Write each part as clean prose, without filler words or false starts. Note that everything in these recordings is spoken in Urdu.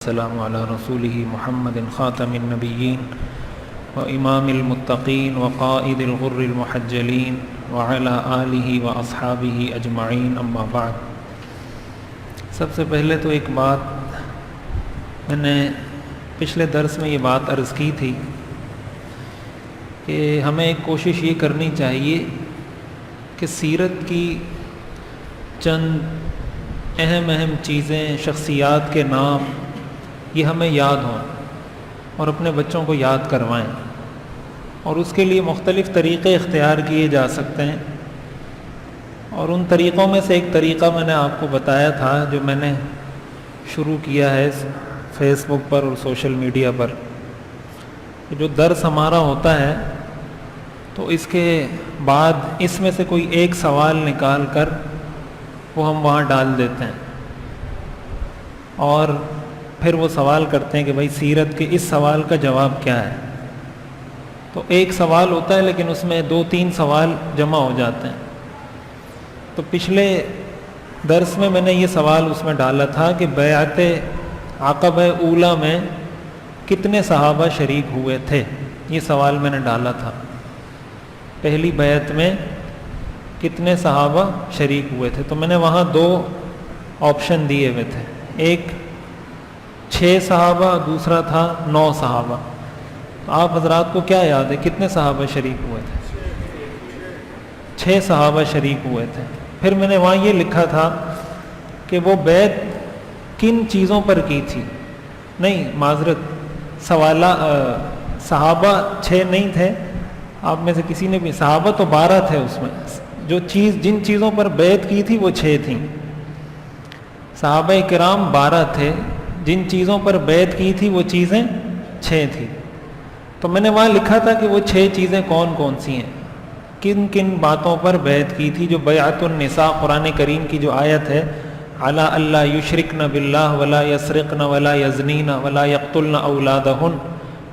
السلام علی رسولہ محمد خاتم النبیین و امام المتقین و قائد الغر المحجلین وعلی آلہ و اصحابہ اجمعین اما بعد۔ سب سے پہلے تو ایک بات میں نے پچھلے درس میں یہ بات عرض کی تھی کہ ہمیں ایک کوشش یہ کرنی چاہیے کہ سیرت کی چند اہم چیزیں، شخصیات کے نام یہ ہمیں یاد ہوں اور اپنے بچوں کو یاد کروائیں، اور اس کے لیے مختلف طریقے اختیار کیے جا سکتے ہیں۔ اور ان طریقوں میں سے ایک طریقہ میں نے آپ کو بتایا تھا جو میں نے شروع کیا ہے فیس بک پر اور سوشل میڈیا پر، کہ جو درس ہمارا ہوتا ہے تو اس کے بعد اس میں سے کوئی ایک سوال نکال کر وہ ہم وہاں ڈال دیتے ہیں، اور پھر وہ سوال کرتے ہیں کہ بھائی سیرت کے اس سوال کا جواب کیا ہے۔ تو ایک سوال ہوتا ہے لیکن اس میں 2-3 سوال جمع ہو جاتے ہیں۔ تو پچھلے درس میں میں نے یہ سوال اس میں ڈالا تھا کہ بیعت عقبہ اولیٰ میں کتنے صحابہ شریک ہوئے تھے، یہ سوال میں نے ڈالا تھا۔ پہلی بیعت میں کتنے صحابہ شریک ہوئے تھے، تو میں نے وہاں 2 آپشن دیے ہوئے تھے، ایک 6 صحابہ، دوسرا تھا 9 صحابہ۔ تو آپ حضرات کو کیا یاد ہے کتنے صحابہ شریک ہوئے تھے؟ 6 صحابہ شریک ہوئے تھے۔ پھر میں نے وہاں یہ لکھا تھا کہ وہ بیعت کن چیزوں پر کی تھی، نہیں معذرت، صحابہ 6 نہیں تھے، آپ میں سے کسی نے بھی، صحابہ تو 12 تھے، اس میں جن چیزوں پر بیعت کی تھی وہ 6 تھیں۔ صحابہ کرام 12 تھے، جن چیزوں پر بیعت کی تھی وہ چیزیں 6 تھیں۔ تو میں نے وہاں لکھا تھا کہ وہ 6 چیزیں کون کون سی ہیں، کن کن باتوں پر بیعت کی تھی۔ جو بیعت النساء قرآن کریم کی جو آیت ہے، علی اللہ یشرکن باللہ ولا یسرقن ولا یزنین ولا یقتلن اولادہن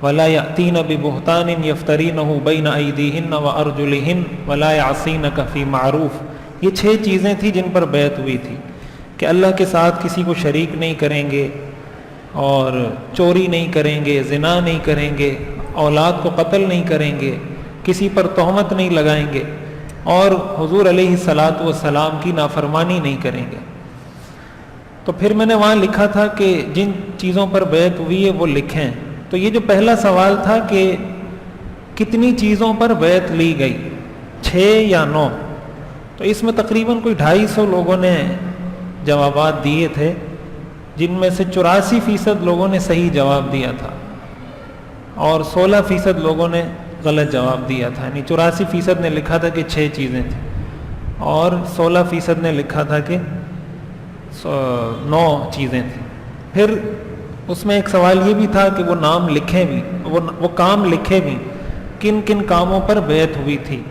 ولا یأتین ببہتان یفترینہ بین ایدیہن وارجلہن ولا یعصینک فی معروف، یہ 6 چیزیں تھیں جن پر بیعت ہوئی تھی کہ اللہ کے ساتھ کسی کو شریک نہیں کریں گے، اور چوری نہیں کریں گے، زنا نہیں کریں گے، اولاد کو قتل نہیں کریں گے، کسی پر تہمت نہیں لگائیں گے، اور حضور علیہ الصلاۃ والسلام کی نافرمانی نہیں کریں گے۔ تو پھر میں نے وہاں لکھا تھا کہ جن چیزوں پر بیعت ہوئی ہے وہ لکھیں۔ تو یہ جو پہلا سوال تھا کہ کتنی چیزوں پر بیعت لی گئی، 6 یا 9، تو اس میں تقریباً کوئی 250 لوگوں نے جوابات دیے تھے، جن میں سے 84% لوگوں نے صحیح جواب دیا تھا اور 16% لوگوں نے غلط جواب دیا تھا، یعنی 84% نے لکھا تھا کہ 6 چیزیں تھیں اور 16% نے لکھا تھا کہ 9 چیزیں تھیں۔ پھر اس میں ایک سوال یہ بھی تھا کہ وہ نام لکھیں بھی، وہ کام لکھے بھی، کن کن کاموں پر بیعت ہوئی تھی۔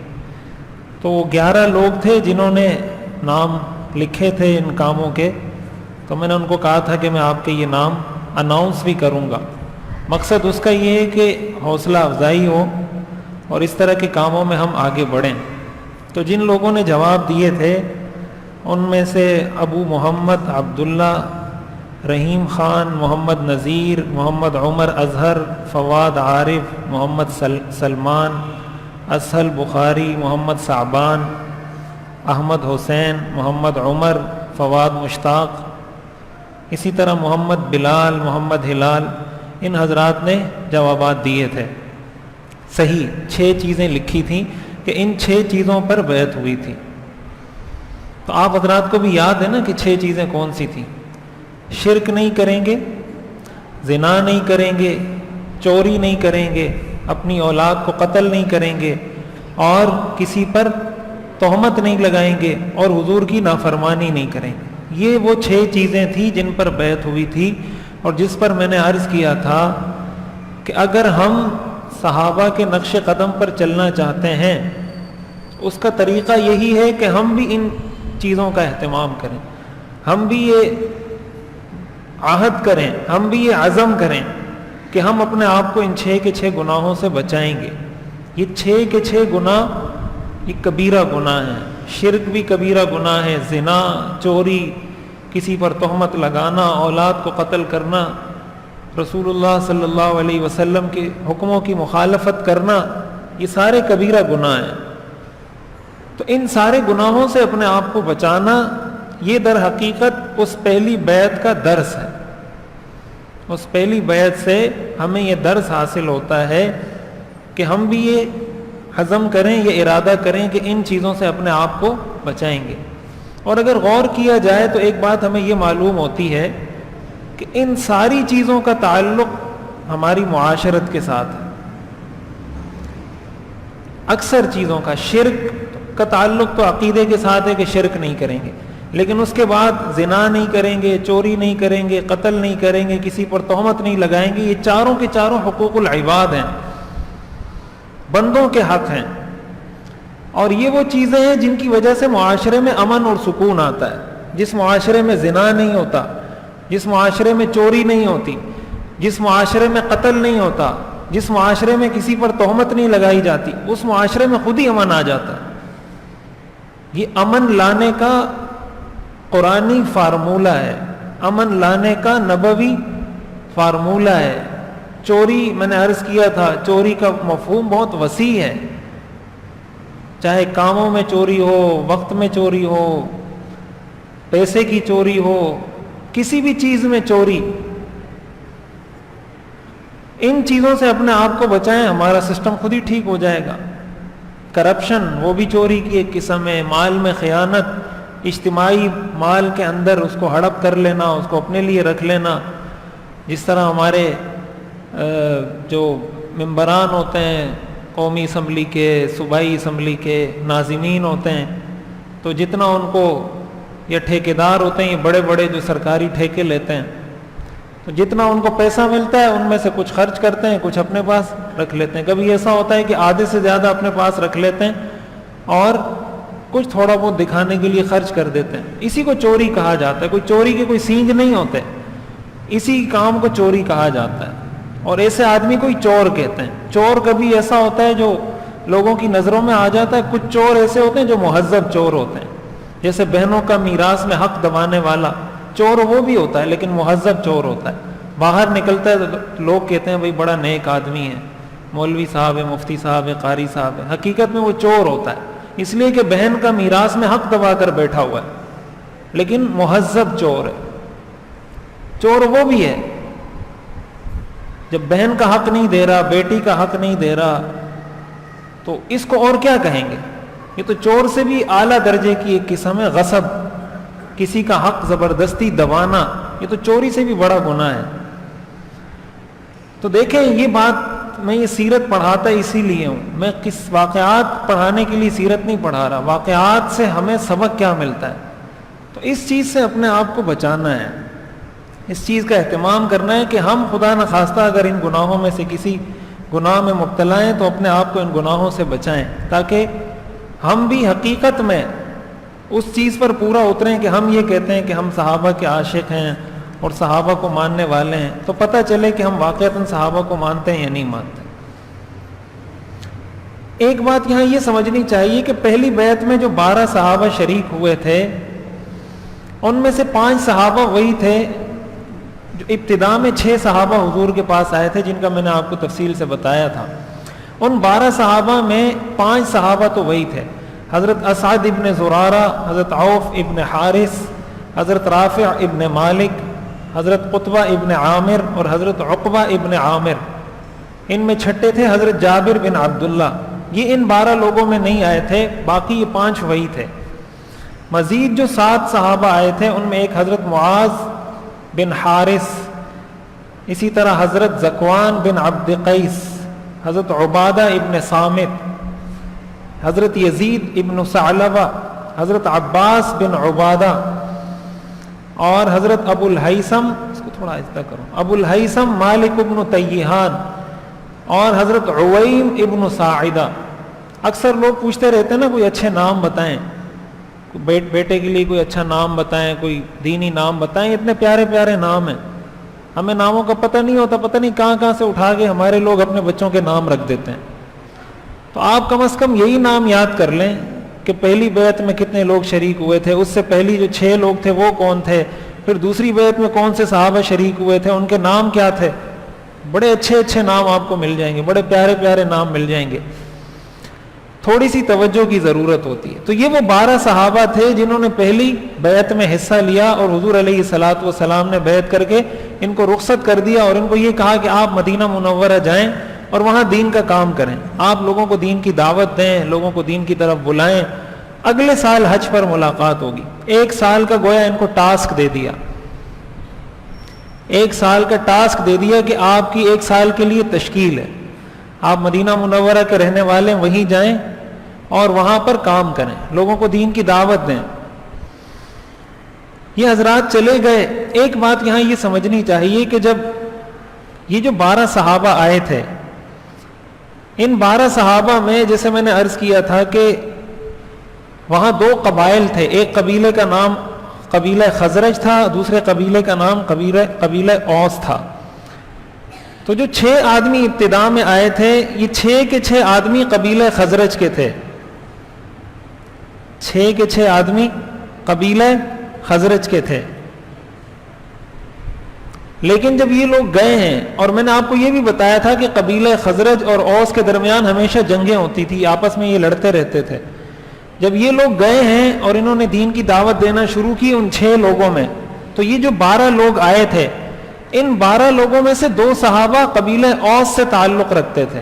تو وہ 11 لوگ تھے جنہوں نے نام لکھے تھے ان کاموں کے۔ تو میں نے ان کو کہا تھا کہ میں آپ کے یہ نام اناؤنس بھی کروں گا، مقصد اس کا یہ ہے کہ حوصلہ افزائی ہو اور اس طرح کے کاموں میں ہم آگے بڑھیں۔ تو جن لوگوں نے جواب دیے تھے ان میں سے ابو محمد عبداللہ، رحیم خان، محمد نذیر، محمد عمر اظہر، فواد عارف، محمد سلمان، اسہل بخاری، محمد صعبان، احمد حسین، محمد عمر، فواد مشتاق، اسی طرح محمد بلال، محمد ہلال، ان حضرات نے جوابات دیے تھے۔ صحیح 6 چیزیں لکھی تھیں کہ ان 6 چیزوں پر بیعت ہوئی تھی۔ تو آپ حضرات کو بھی یاد ہے نا کہ 6 چیزیں کون سی تھیں؟ شرک نہیں کریں گے، زنا نہیں کریں گے، چوری نہیں کریں گے، اپنی اولاد کو قتل نہیں کریں گے، اور کسی پر تہمت نہیں لگائیں گے، اور حضور کی نافرمانی نہیں کریں گے۔ یہ وہ 6 چیزیں تھیں جن پر بیعت ہوئی تھی، اور جس پر میں نے عرض کیا تھا کہ اگر ہم صحابہ کے نقش قدم پر چلنا چاہتے ہیں اس کا طریقہ یہی ہے کہ ہم بھی ان چیزوں کا اہتمام کریں، ہم بھی یہ عہد کریں، ہم بھی یہ عزم کریں کہ ہم اپنے آپ کو ان 6 کے 6 گناہوں سے بچائیں گے۔ یہ 6 کے 6 گناہ یہ کبیرہ گناہ ہیں، شرک بھی کبیرہ گناہ ہے، زنا، چوری، کسی پر تہمت لگانا، اولاد کو قتل کرنا، رسول اللہ صلی اللہ علیہ وسلم کے حکموں کی مخالفت کرنا، یہ سارے کبیرہ گناہ ہیں۔ تو ان سارے گناہوں سے اپنے آپ کو بچانا، یہ در حقیقت اس پہلی بیعت کا درس ہے۔ اس پہلی بیعت سے ہمیں یہ درس حاصل ہوتا ہے کہ ہم بھی یہ عزم کریں، یہ ارادہ کریں کہ ان چیزوں سے اپنے آپ کو بچائیں گے۔ اور اگر غور کیا جائے تو ایک بات ہمیں یہ معلوم ہوتی ہے کہ ان ساری چیزوں کا تعلق ہماری معاشرت کے ساتھ ہے۔ اکثر چیزوں کا، شرک کا تعلق تو عقیدے کے ساتھ ہے کہ شرک نہیں کریں گے، لیکن اس کے بعد زنا نہیں کریں گے، چوری نہیں کریں گے، قتل نہیں کریں گے، کسی پر تہمت نہیں لگائیں گے۔ یہ چاروں کے چاروں حقوق العباد ہیں، بندوں کے حق ہیں، اور یہ وہ چیزیں ہیں جن کی وجہ سے معاشرے میں امن اور سکون آتا ہے۔ جس معاشرے میں زنا نہیں ہوتا، جس معاشرے میں چوری نہیں ہوتی، جس معاشرے میں قتل نہیں ہوتا، جس معاشرے میں کسی پر تہمت نہیں لگائی جاتی، اس معاشرے میں خود ہی امن آ جاتا ہے۔ یہ امن لانے کا قرآنی فارمولہ ہے، امن لانے کا نبوی فارمولہ ہے۔ چوری، میں نے عرض کیا تھا، چوری کا مفہوم بہت وسیع ہے، چاہے کاموں میں چوری ہو، وقت میں چوری ہو، پیسے کی چوری ہو، کسی بھی چیز میں چوری۔ ان چیزوں سے اپنے آپ کو بچائیں، ہمارا سسٹم خود ہی ٹھیک ہو جائے گا۔ کرپشن، وہ بھی چوری کی ایک قسم ہے، مال میں خیانت، اجتماعی مال کے اندر اس کو ہڑپ کر لینا، اس کو اپنے لیے رکھ لینا۔ جس طرح ہمارے جو ممبران ہوتے ہیں قومی اسمبلی کے، صوبائی اسمبلی کے ناظمین ہوتے ہیں، تو جتنا ان کو، یا ٹھیکیدار ہوتے ہیں، یہ بڑے بڑے جو سرکاری ٹھیکے لیتے ہیں، تو جتنا ان کو پیسہ ملتا ہے ان میں سے کچھ خرچ کرتے ہیں، کچھ اپنے پاس رکھ لیتے ہیں۔ کبھی ایسا ہوتا ہے کہ آدھے سے زیادہ اپنے پاس رکھ لیتے ہیں اور کچھ تھوڑا بہت دکھانے کے لیے خرچ کر دیتے ہیں۔ اسی کو چوری کہا جاتا ہے۔ کوئی چوری کے کوئی سینج نہیں ہوتے، اسی کام کو چوری کہا جاتا ہے، اور ایسے آدمی کو ہی چور کہتے ہیں۔ چور کبھی ایسا ہوتا ہے جو لوگوں کی نظروں میں آ جاتا ہے، کچھ چور ایسے ہوتے ہیں جو مہذب چور ہوتے ہیں، جیسے بہنوں کا میراث میں حق دبانے والا چور وہ بھی ہوتا ہے، لیکن مہذب چور ہوتا ہے۔ باہر نکلتا ہے تو لوگ کہتے ہیں بھئی بڑا نیک آدمی ہے، مولوی صاحب ہے، مفتی صاحب ہے، قاری صاحب ہے، حقیقت میں وہ چور ہوتا ہے، اس لیے کہ بہن کا میراث میں حق دبا کر بیٹھا ہوا ہے، لیکن مہذب چور ہے۔ چور وہ بھی ہے جب بہن کا حق نہیں دے رہا، بیٹی کا حق نہیں دے رہا، تو اس کو اور کیا کہیں گے؟ یہ تو چور سے بھی اعلیٰ درجے کی ایک قسم ہے، غصب، کسی کا حق زبردستی دبانا، یہ تو چوری سے بھی بڑا گناہ ہے۔ تو دیکھیں، یہ بات میں یہ سیرت پڑھاتا اسی لیے ہوں، میں کس واقعات پڑھانے کے لیے سیرت نہیں پڑھا رہا، واقعات سے ہمیں سبق کیا ملتا ہے، تو اس چیز سے اپنے آپ کو بچانا ہے، اس چیز کا اہتمام کرنا ہے کہ ہم خدا نخواستہ اگر ان گناہوں میں سے کسی گناہ میں مبتلا ہیں تو اپنے آپ کو ان گناہوں سے بچائیں، تاکہ ہم بھی حقیقت میں اس چیز پر پورا اتریں کہ ہم یہ کہتے ہیں کہ ہم صحابہ کے عاشق ہیں اور صحابہ کو ماننے والے ہیں، تو پتہ چلے کہ ہم واقعتاً صحابہ کو مانتے ہیں یا نہیں مانتے۔ ایک بات یہاں یہ سمجھنی چاہیے کہ پہلی بیعت میں جو 12 صحابہ شریک ہوئے تھے، ان میں سے 5 صحابہ وہی تھے جو ابتدا میں 6 صحابہ حضور کے پاس آئے تھے، جن کا میں نے آپ کو تفصیل سے بتایا تھا۔ ان 12 صحابہ میں 5 صحابہ تو وہی تھے، حضرت اسعد ابن زرارہ، حضرت عوف ابن حارث، حضرت رافع ابن مالک، حضرت قطبہ ابن عامر اور حضرت عقبہ ابن عامر۔ ان میں چھٹے تھے حضرت جابر بن عبداللہ۔ یہ ان 12 لوگوں میں نہیں آئے تھے، باقی یہ 5 وہی تھے۔ مزید جو 7 صحابہ آئے تھے، ان میں ایک حضرت معاذ بن حارث، اسی طرح حضرت ذکوان بن عبد قیس، حضرت عبادہ ابن صامت، حضرت یزید ابن ثعلبہ، حضرت عباس بن عبادہ، اور حضرت ابو الہیثم، اس کو تھوڑا آہستہ کرو، ابو الہیثم مالک ابن تیہان، اور حضرت عویم ابن ساعدہ۔ اکثر لوگ پوچھتے رہتے ہیں نا، کوئی اچھے نام بتائیں، بیٹے کے لیے کوئی اچھا نام بتائیں، کوئی دینی نام بتائیں، اتنے پیارے پیارے نام ہیں، ہمیں ناموں کا پتہ نہیں ہوتا، پتہ نہیں کہاں سے اٹھا کے ہمارے لوگ اپنے بچوں کے نام رکھ دیتے ہیں۔ تو آپ کم از کم یہی نام یاد کر لیں کہ پہلی بیعت میں کتنے لوگ شریک ہوئے تھے، اس سے پہلی جو 6 لوگ تھے وہ کون تھے، پھر دوسری بیعت میں کون سے صحابہ شریک ہوئے تھے، ان کے نام کیا تھے، بڑے اچھے اچھے نام آپ کو مل جائیں گے، بڑے پیارے پیارے نام مل جائیں گے. تھوڑی سی توجہ کی ضرورت ہوتی ہے. تو یہ وہ 12 صحابہ تھے جنہوں نے پہلی بیعت میں حصہ لیا، اور حضور علیہ الصلوۃ والسلام نے بیعت کر کے ان کو رخصت کر دیا اور ان کو یہ کہا کہ آپ مدینہ منورہ جائیں اور وہاں دین کا کام کریں، آپ لوگوں کو دین کی دعوت دیں، لوگوں کو دین کی طرف بلائیں. اگلے سال حج پر ملاقات ہوگی. 1 سال کا گویا ان کو ٹاسک دے دیا، 1 سال کا ٹاسک دے دیا کہ آپ کی 1 سال کے لیے تشکیل ہے، آپ مدینہ منورہ کے رہنے والے وہیں جائیں اور وہاں پر کام کریں، لوگوں کو دین کی دعوت دیں. یہ حضرات چلے گئے. ایک بات یہاں یہ سمجھنی چاہیے کہ جب یہ جو 12 صحابہ آئے تھے، ان 12 صحابہ میں جیسے میں نے عرض کیا تھا کہ وہاں 2 قبائل تھے، ایک قبیلے کا نام قبیلہ خزرج تھا، دوسرے قبیلے کا نام قبیلہ اوس تھا. تو جو 6 آدمی ابتدا میں آئے تھے، یہ 6 کے 6 آدمی قبیلہ خزرج کے تھے، 6 کے 6 آدمی قبیلہ خزرج کے تھے. لیکن جب یہ لوگ گئے ہیں، اور میں نے آپ کو یہ بھی بتایا تھا کہ قبیلہ خزرج اور اوس کے درمیان ہمیشہ جنگیں ہوتی تھی، آپس میں یہ لڑتے رہتے تھے. جب یہ لوگ گئے ہیں اور انہوں نے دین کی دعوت دینا شروع کی ان 6 لوگوں میں، تو یہ جو 12 لوگ آئے تھے، ان 12 لوگوں میں سے 2 صحابہ قبیلہ اوس سے تعلق رکھتے تھے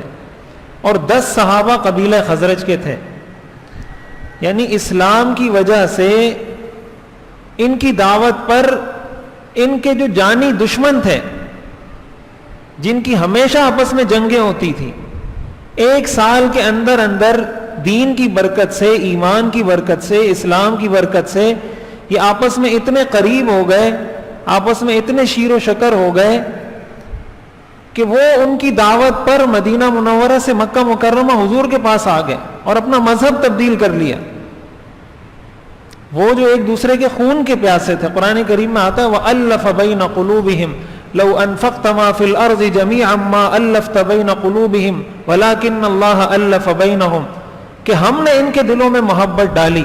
اور 10 صحابہ قبیلہ خزرج کے تھے. یعنی اسلام کی وجہ سے ان کی دعوت پر ان کے جو جانی دشمن تھے، جن کی ہمیشہ آپس میں جنگیں ہوتی تھی، 1 سال کے اندر اندر دین کی برکت سے، ایمان کی برکت سے، اسلام کی برکت سے یہ آپس میں اتنے قریب ہو گئے، آپس میں اتنے شیر و شکر ہو گئے کہ وہ ان کی دعوت پر مدینہ منورہ سے مکہ مکرمہ حضور کے پاس آ گئے اور اپنا مذہب تبدیل کر لیا. وہ جو ایک دوسرے کے خون کے پیاسے تھے، قرآن کریم میں آتا ہے وَأَلَّفَ بَيْنَ قُلُوبِهِمْ لَوْ أَنفَقْتَ مَا فِي الْأَرْضِ جَمِيعًا مَا أَلَّفْتَ بَيْنَ قُلُوبِهِمْ وَلَكِنَّ اللَّهَ أَلَّفَ بَيْنَهُمْ، کہ ہم نے ان کے دلوں میں محبت ڈالی.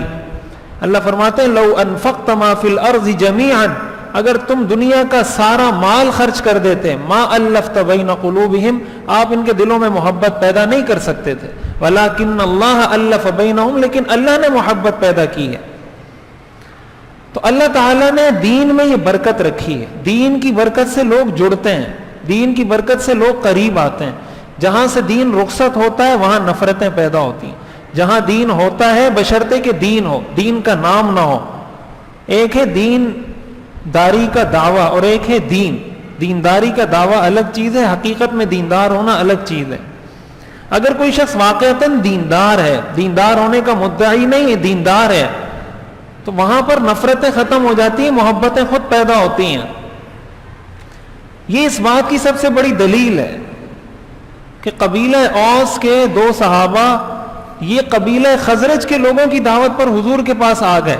اللہ فرماتے ہیں لَوْ أَنفَقْتَ مَا فِي الْأَرْضِ جَمِيعًا، اگر تم دنیا کا سارا مال خرچ کر دیتے، مَا أَلَّفْتَ بَيْنَ قُلُوبِهِمْ، آپ ان کے دلوں میں محبت پیدا نہیں کر سکتے تھے. وَلَكِنَّ اللَّهَ أَلَّفَ بَيْنَهُمْ، لیکن اللہ نے محبت پیدا کی ہے. تو اللہ تعالیٰ نے دین میں یہ برکت رکھی ہے. دین کی برکت سے لوگ جڑتے ہیں، دین کی برکت سے لوگ قریب آتے ہیں. جہاں سے دین رخصت ہوتا ہے وہاں نفرتیں پیدا ہوتی ہیں. جہاں دین ہوتا ہے بشرطے کہ دین ہو، دین کا نام نہ ہو. ایک ہے دین داری کا دعویٰ اور ایک ہے دین. دینداری کا دعویٰ الگ چیز ہے، حقیقت میں دیندار ہونا الگ چیز ہے. اگر کوئی شخص واقعتاً دیندار ہے، دیندار ہونے کا مدعی نہیں ہے، دیندار ہے، تو وہاں پر نفرتیں ختم ہو جاتی ہیں، محبتیں خود پیدا ہوتی ہیں. یہ اس بات کی سب سے بڑی دلیل ہے کہ قبیلہ اوس کے 2 صحابہ یہ قبیلہ خزرج کے لوگوں کی دعوت پر حضور کے پاس آ گئے.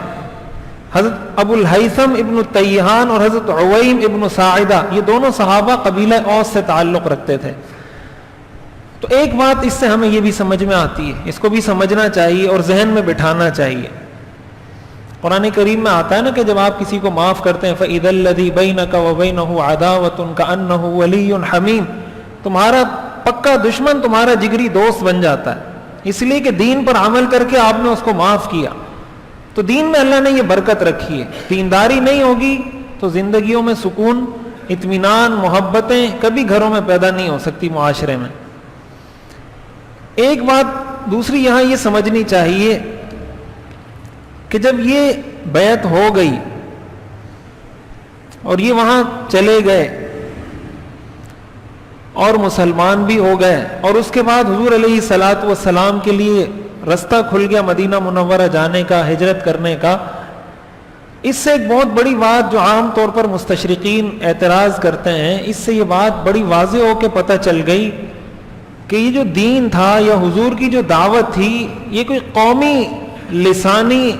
حضرت ابو الہیثم ابن تیہان اور حضرت عویم ابن ساعدہ، یہ دونوں صحابہ قبیلہ اوس سے تعلق رکھتے تھے. تو ایک بات اس سے ہمیں یہ بھی سمجھ میں آتی ہے، اس کو بھی سمجھنا چاہیے اور ذہن میں بٹھانا چاہیے. قرآن کریم میں آتا ہے نا کہ جب آپ کسی کو معاف کرتے ہیں فَإِذَا الَّذِي بَيْنَكَ وَبَيْنَهُ عَدَاوَةٌ كَأَنَّهُ وَلِيٌّ حَمِيمٌ، تمہارا پکا دشمن تمہارا جگری دوست بن جاتا ہے، اس لیے کہ دین پر عمل کر کے آپ نے اس کو معاف کیا. تو دین میں اللہ نے یہ برکت رکھی ہے. دینداری نہیں ہوگی تو زندگیوں میں سکون، اطمینان، محبتیں کبھی گھروں میں پیدا نہیں ہو سکتی معاشرے میں. ایک بات دوسری یہاں یہ سمجھنی چاہیے کہ جب یہ بیعت ہو گئی اور یہ وہاں چلے گئے اور مسلمان بھی ہو گئے، اور اس کے بعد حضور علیہ الصلوۃ والسلام کے لیے رستہ کھل گیا مدینہ منورہ جانے کا، ہجرت کرنے کا. اس سے ایک بہت بڑی بات جو عام طور پر مستشرقین اعتراض کرتے ہیں، اس سے یہ بات بڑی واضح ہو کے پتہ چل گئی کہ یہ جو دین تھا یا حضور کی جو دعوت تھی، یہ کوئی قومی لسانی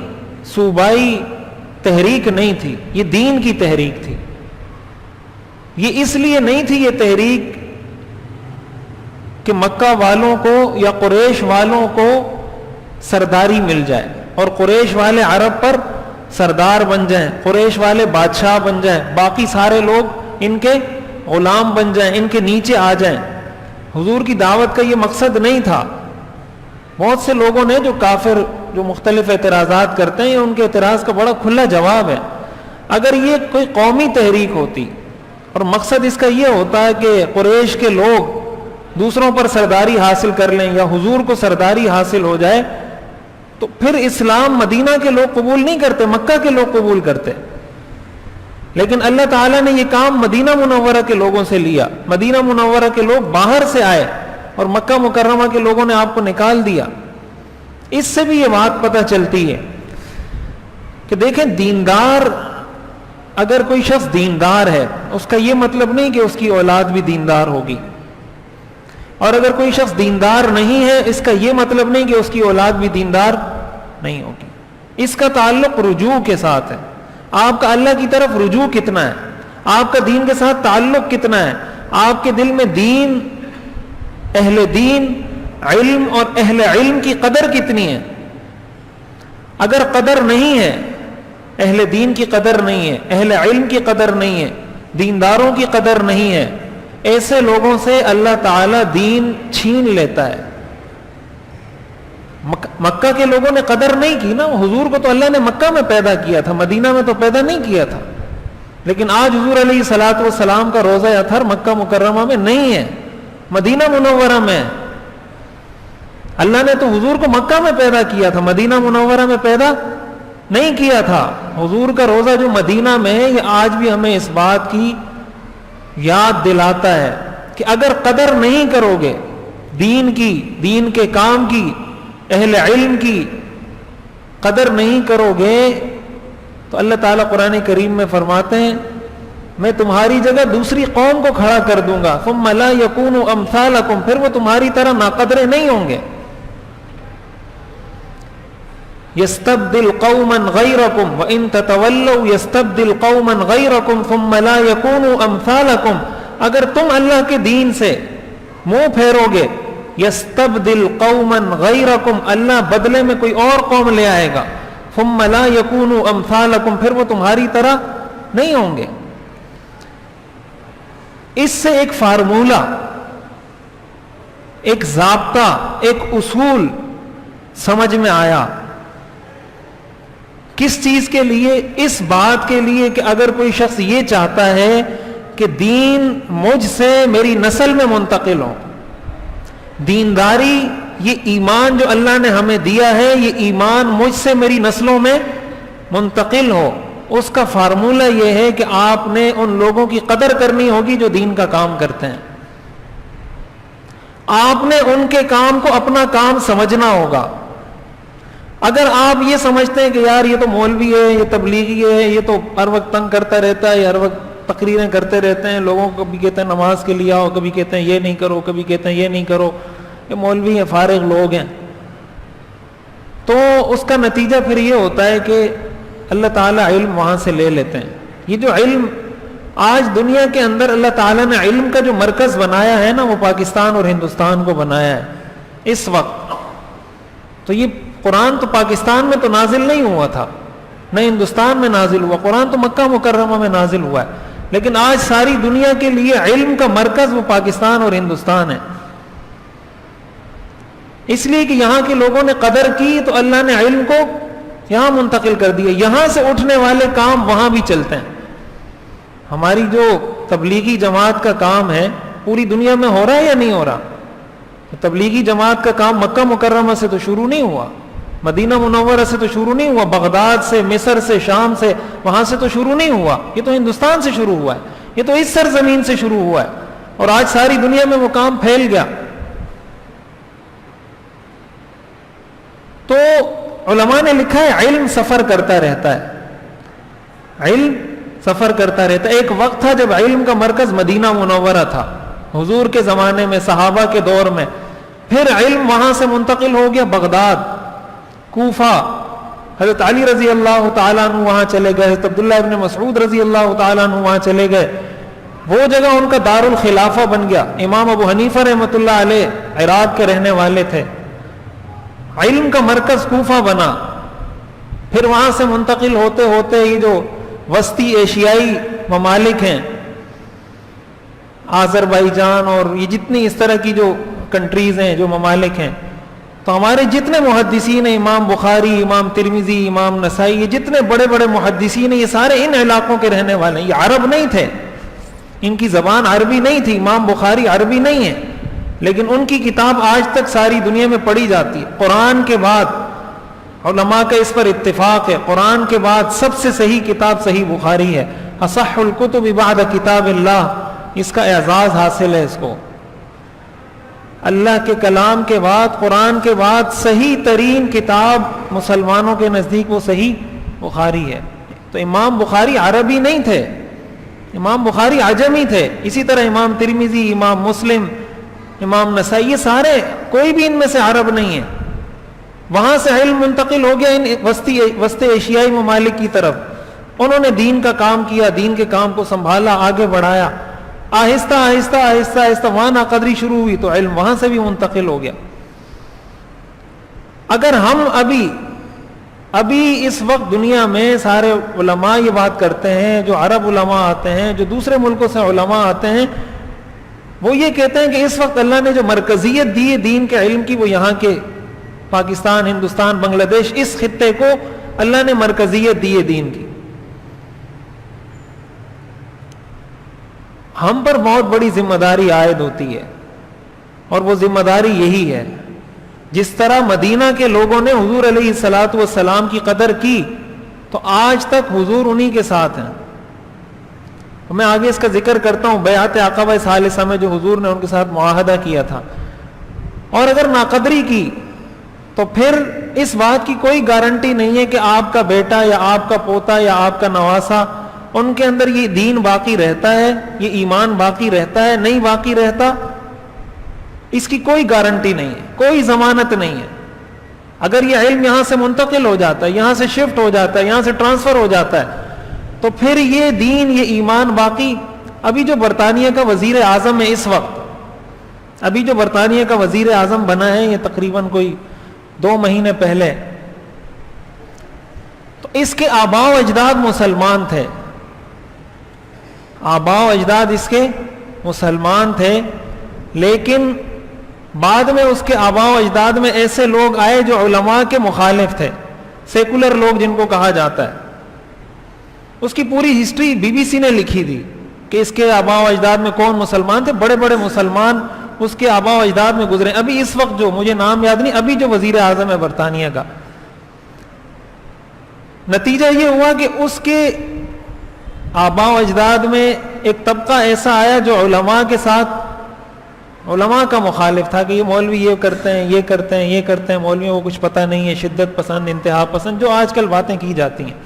صوبائی تحریک نہیں تھی، یہ دین کی تحریک تھی. یہ اس لیے نہیں تھی یہ تحریک کہ مکہ والوں کو یا قریش والوں کو سرداری مل جائے اور قریش والے عرب پر سردار بن جائیں، قریش والے بادشاہ بن جائیں، باقی سارے لوگ ان کے غلام بن جائیں، ان کے نیچے آ جائیں۔ حضور کی دعوت کا یہ مقصد نہیں تھا۔ بہت سے لوگوں نے جو کافر جو مختلف اعتراضات کرتے ہیں، ان کے اعتراض کا بڑا کھلا جواب ہے۔ اگر یہ کوئی قومی تحریک ہوتی اور مقصد اس کا یہ ہوتا ہے کہ قریش کے لوگ دوسروں پر سرداری حاصل کر لیں یا حضور کو سرداری حاصل ہو جائے، تو پھر اسلام مدینہ کے لوگ قبول نہیں کرتے، مکہ کے لوگ قبول کرتے۔ لیکن اللہ تعالیٰ نے یہ کام مدینہ منورہ کے لوگوں سے لیا۔ مدینہ منورہ کے لوگ باہر سے آئے اور مکہ مکرمہ کے لوگوں نے آپ کو نکال دیا۔ اس سے بھی یہ بات پتہ چلتی ہے کہ دیکھیں، دیندار، اگر کوئی شخص دیندار ہے، اس کا یہ مطلب نہیں کہ اس کی اولاد بھی دیندار ہوگی، اور اگر کوئی شخص دیندار نہیں ہے، اس کا یہ مطلب نہیں کہ اس کی اولاد بھی دیندار نہیں ہوگی۔ اس کا تعلق رجوع کے ساتھ ہے۔ آپ کا اللہ کی طرف رجوع کتنا ہے، آپ کا دین کے ساتھ تعلق کتنا ہے، آپ کے دل میں دین، اہل دین، علم اور اہل علم کی قدر کتنی ہے۔ اگر قدر نہیں ہے، اہل دین کی قدر نہیں ہے، اہل علم کی قدر نہیں ہے، دینداروں کی قدر نہیں ہے، ایسے لوگوں سے اللہ تعالیٰ دین چھین لیتا ہے۔ مکہ کے لوگوں نے قدر نہیں کی نا، حضور کو تو اللہ نے مکہ میں پیدا کیا تھا، مدینہ میں تو پیدا نہیں کیا تھا۔ لیکن آج حضور علیہ الصلوۃ والسلام کا روضہ اطہر مکہ مکرمہ میں نہیں ہے، مدینہ منورہ میں۔ اللہ نے تو حضور کو مکہ میں پیدا کیا تھا، مدینہ منورہ میں پیدا نہیں کیا تھا۔ حضور کا روضہ جو مدینہ میں ہے، یہ آج بھی ہمیں اس بات کی یاد دلاتا ہے کہ اگر قدر نہیں کرو گے دین کی، دین کے کام کی، اہل علم کی قدر نہیں کرو گے، تو اللہ تعالیٰ قرآن کریم میں فرماتے ہیں میں تمہاری جگہ دوسری قوم کو کھڑا کر دوں گا، ثم لا یکونوا امثالکم، پھر وہ تمہاری طرح ناقدرے نہیں ہوں گے۔ یستبدل قوما غیرکم وان تتولوا یستبدل قوما غیرکم ثم لا یکونوا امثالکم، اگر تم اللہ کے دین سے منہ پھیرو گے، یستبدل قوما غیرکم، اللہ بدلے میں کوئی اور قوم لے آئے گا، ثم لا یکونوا امثالکم، پھر وہ تمہاری طرح نہیں ہوں گے۔ اس سے ایک فارمولہ، ایک ضابطہ، ایک اصول سمجھ میں آیا۔ کس چیز کے لیے؟ اس بات کے لیے کہ اگر کوئی شخص یہ چاہتا ہے کہ دین مجھ سے میری نسل میں منتقل ہو، دینداری، یہ ایمان جو اللہ نے ہمیں دیا ہے، یہ ایمان مجھ سے میری نسلوں میں منتقل ہو، اس کا فارمولہ یہ ہے کہ آپ نے ان لوگوں کی قدر کرنی ہوگی جو دین کا کام کرتے ہیں۔ آپ نے ان کے کام کو اپنا کام سمجھنا ہوگا۔ اگر آپ یہ سمجھتے ہیں کہ یار یہ تو مولوی ہے، یہ تبلیغی ہے، یہ تو ہر وقت تنگ کرتا رہتا ہے، ہر وقت تقریریں کرتے رہتے ہیں، لوگوں کو کبھی کہتے ہیں نماز کے لیے آؤ، کبھی کہتے ہیں یہ نہیں کرو، کبھی کہتے ہیں یہ نہیں کرو، یہ مولوی ہیں، فارغ لوگ ہیں، تو اس کا نتیجہ پھر یہ ہوتا ہے کہ اللہ تعالیٰ علم وہاں سے لے لیتے ہیں۔ یہ جو علم آج دنیا کے اندر اللہ تعالیٰ نے علم کا جو مرکز بنایا ہے نا، وہ پاکستان اور ہندوستان کو بنایا ہے اس وقت۔ تو یہ قرآن تو پاکستان میں تو نازل نہیں ہوا تھا، نہ ہندوستان میں نازل ہوا، قرآن تو مکہ مکرمہ میں نازل ہوا ہے، لیکن آج ساری دنیا کے لیے علم کا مرکز وہ پاکستان اور ہندوستان ہے۔ اس لیے کہ یہاں کے لوگوں نے قدر کی تو اللہ نے علم کو یہاں منتقل کر دیا، یہاں سے اٹھنے والے کام وہاں بھی چلتے ہیں۔ ہماری جو تبلیغی جماعت کا کام ہے پوری دنیا میں ہو رہا ہے یا نہیں ہو رہا؟ تبلیغی جماعت کا کام مکہ مکرمہ سے تو شروع نہیں ہوا، مدینہ منورہ سے تو شروع نہیں ہوا، بغداد سے، مصر سے، شام سے، وہاں سے تو شروع نہیں ہوا، یہ تو ہندوستان سے شروع ہوا ہے، یہ تو اس سرزمین سے شروع ہوا ہے، اور آج ساری دنیا میں وہ کام پھیل گیا۔ تو علماء نے لکھا ہے علم سفر کرتا رہتا ہے، علم سفر کرتا رہتا ہے۔ ایک وقت تھا جب علم کا مرکز مدینہ منورہ تھا، حضور کے زمانے میں، صحابہ کے دور میں، پھر علم وہاں سے منتقل ہو گیا بغداد، کوفہ، حضرت علی رضی اللہ تعالیٰ عنہ وہاں چلے گئے، حضرت عبداللہ ابن مسعود رضی اللہ تعالیٰ عنہ وہاں چلے گئے، وہ جگہ ان کا دار الخلافہ بن گیا۔ امام ابو حنیفہ رحمۃ اللہ علیہ عراق کے رہنے والے تھے، علم کا مرکز کوفہ بنا، پھر وہاں سے منتقل ہوتے ہوتے یہ جو وسطی ایشیائی ممالک ہیں، آذربائیجان اور یہ جتنی اس طرح کی جو کنٹریز ہیں، جو ممالک ہیں، تو ہمارے جتنے محدثین ہیں، امام بخاری، امام ترمذی، امام نسائی، یہ جتنے بڑے بڑے محدثین ہیں، یہ سارے ان علاقوں کے رہنے والے ہیں. یہ عرب نہیں تھے، ان کی زبان عربی نہیں تھی. امام بخاری عربی نہیں ہے، لیکن ان کی کتاب آج تک ساری دنیا میں پڑھی جاتی ہے. قرآن کے بعد علماء کا اس پر اتفاق ہے، قرآن کے بعد سب سے صحیح کتاب صحیح بخاری ہے. اصح الکتب بعد کتاب اللہ، اس کا اعزاز حاصل ہے اس کو. اللہ کے کلام کے بعد، قرآن کے بعد صحیح ترین کتاب مسلمانوں کے نزدیک وہ صحیح بخاری ہے. تو امام بخاری عربی نہیں تھے، امام بخاری عجمی تھے. اسی طرح امام ترمذی، امام مسلم، امام نسائی، یہ سارے کوئی بھی ان میں سے عرب نہیں ہے. وہاں سے علم منتقل ہو گیا ان وسطی ایشیائی ممالک کی طرف. انہوں نے دین کا کام کیا، دین کے کام کو سنبھالا، آگے بڑھایا. آہستہ آہستہ آہستہ آہستہ وہاں ناقدری شروع ہوئی تو علم وہاں سے بھی منتقل ہو گیا. اگر ہم ابھی اس وقت دنیا میں سارے علماء یہ بات کرتے ہیں، جو عرب علماء آتے ہیں، جو دوسرے ملکوں سے علماء آتے ہیں، وہ یہ کہتے ہیں کہ اس وقت اللہ نے جو مرکزیت دی ہے دین کے علم کی، وہ یہاں کے پاکستان، ہندوستان، بنگلہ دیش، اس خطے کو اللہ نے مرکزیت دی ہے دین کی. ہم پر بہت بڑی ذمہ داری عائد ہوتی ہے، اور وہ ذمہ داری یہی ہے، جس طرح مدینہ کے لوگوں نے حضور علیہ الصلاۃ والسلام کی قدر کی تو آج تک حضور انہی کے ساتھ ہیں. میں آگے اس کا ذکر کرتا ہوں، بیعت عقبہ ثالثہ میں جو حضور نے ان کے ساتھ معاہدہ کیا تھا. اور اگر ناقدری کی تو پھر اس بات کی کوئی گارنٹی نہیں ہے کہ آپ کا بیٹا یا آپ کا پوتا یا آپ کا نواسا، ان کے اندر یہ دین باقی رہتا ہے، یہ ایمان باقی رہتا ہے، نہیں باقی رہتا، اس کی کوئی گارنٹی نہیں ہے، کوئی ضمانت نہیں ہے. اگر یہ علم یہاں سے منتقل ہو جاتا ہے، یہاں سے شفٹ ہو جاتا ہے، یہاں سے ٹرانسفر ہو جاتا ہے، تو پھر یہ دین، یہ ایمان باقی. ابھی جو برطانیہ کا وزیر اعظم ہے اس وقت، ابھی جو برطانیہ کا وزیر اعظم بنا ہے، یہ تقریباً کوئی 2 مہینے پہلے، تو اس کے آباء و اجداد مسلمان تھے. آباء و اجداد اس کے مسلمان تھے، لیکن بعد میں اس کے آباء و اجداد میں ایسے لوگ آئے جو علماء کے مخالف تھے، سیکولر لوگ جن کو کہا جاتا ہے. اس کی پوری ہسٹری BBC نے لکھی تھی کہ اس کے آباء و اجداد میں کون مسلمان تھے. بڑے بڑے مسلمان اس کے آباء و اجداد میں گزرے. ابھی اس وقت جو مجھے نام یاد نہیں، ابھی جو وزیر اعظم ہے برطانیہ کا، نتیجہ یہ ہوا کہ اس کے آباء و اجداد میں ایک طبقہ ایسا آیا جو علماء کے ساتھ، علماء کا مخالف تھا کہ یہ مولوی یہ کرتے ہیں، یہ کرتے ہیں، یہ کرتے ہیں، مولویوں کو کچھ پتہ نہیں ہے، شدت پسند، انتہا پسند، جو آج کل باتیں کی جاتی ہیں.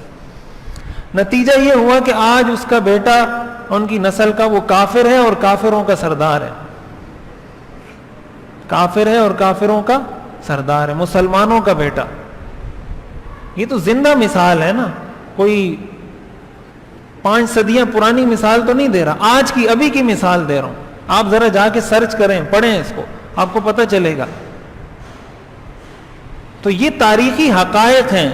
نتیجہ یہ ہوا کہ آج اس کا بیٹا ان کی نسل کا وہ کافر ہے اور کافروں کا سردار ہے. کافر ہے اور کافروں کا سردار ہے، مسلمانوں کا بیٹا. یہ تو زندہ مثال ہے نا، کوئی 5 صدیاں پرانی مثال تو نہیں دے رہا، آج کی ابھی کی مثال دے رہا ہوں. آپ ذرا جا کے سرچ کریں، پڑھیں اس کو، آپ کو پتہ چلے گا. تو یہ تاریخی حقائق ہیں،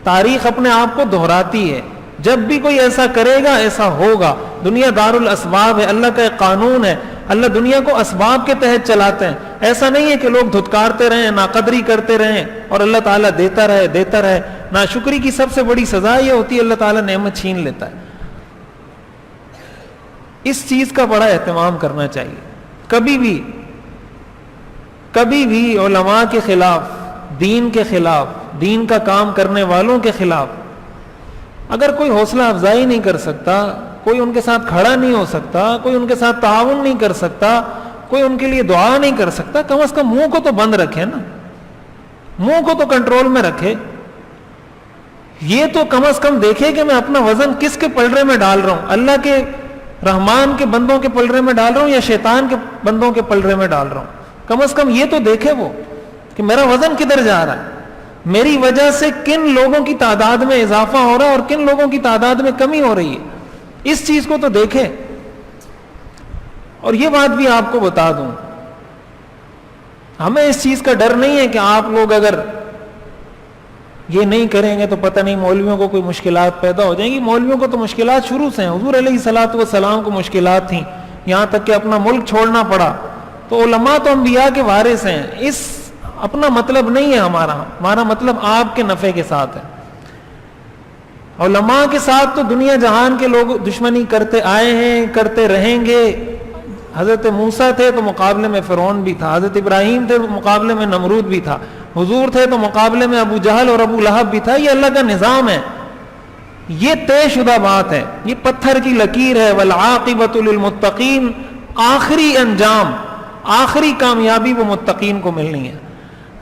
تاریخ اپنے آپ کو دہراتی ہے. جب بھی کوئی ایسا کرے گا ایسا ہوگا. دنیا دار الاسباب ہے، اللہ کا ایک قانون ہے، اللہ دنیا کو اسباب کے تحت چلاتے ہیں. ایسا نہیں ہے کہ لوگ دھتکارتے رہیں، ناقدری کرتے رہیں اور اللہ تعالیٰ دیتا رہے دیتا رہے. ناشکری کی سب سے بڑی سزا یہ ہوتی ہے اللہ تعالیٰ نعمت چھین لیتا ہے. اس چیز کا بڑا اہتمام کرنا چاہیے. کبھی بھی علماء کے خلاف، دین کے خلاف، دین کا کام کرنے والوں کے خلاف اگر کوئی حوصلہ افزائی نہیں کر سکتا، کوئی ان کے ساتھ کھڑا نہیں ہو سکتا، کوئی ان کے ساتھ تعاون نہیں کر سکتا، کوئی ان کے لیے دعا نہیں کر سکتا، کم از کم منہ کو تو بند رکھے نا، منہ کو تو کنٹرول میں رکھے. یہ تو کم از کم دیکھے کہ میں اپنا وزن کس کے پلڑے میں ڈال رہا ہوں، اللہ کے رحمان کے بندوں کے پلڑے میں ڈال رہا ہوں یا شیطان کے بندوں کے پلڑے میں ڈال رہا ہوں. کم از کم یہ تو دیکھے وہ کہ میرا وزن کدھر جا رہا ہے، میری وجہ سے کن لوگوں کی تعداد میں اضافہ ہو رہا ہے اور کن لوگوں کی تعداد میں کمی ہو رہی ہے. اس چیز کو تو دیکھے. اور یہ بات بھی آپ کو بتا دوں، ہمیں اس چیز کا ڈر نہیں ہے کہ آپ لوگ اگر یہ نہیں کریں گے تو پتہ نہیں مولویوں کو کوئی مشکلات پیدا ہو جائیں گی. مولویوں کو تو مشکلات شروع سے ہیں, حضور علیہ الصلوۃ والسلام کو مشکلات تھیں, یہاں تک کہ اپنا ملک چھوڑنا پڑا. تو علماء تو انبیاء کے وارث ہیں. اس اپنا مطلب نہیں ہے ہمارا مطلب آپ کے نفع کے ساتھ ہے. علماء کے ساتھ تو دنیا جہان کے لوگ دشمنی کرتے آئے ہیں, کرتے رہیں گے. حضرت موسیٰ تھے تو مقابلے میں فرعون بھی تھا, حضرت ابراہیم تھے تو مقابلے میں نمرود بھی تھا, حضور تھے تو مقابلے میں ابو جہل اور ابو لہب بھی تھا. یہ اللہ کا نظام ہے, یہ طے شدہ بات ہے, یہ پتھر کی لکیر ہے. والعاقبۃ للمتقین, آخری انجام, آخری کامیابی وہ متقین کو ملنی ہے.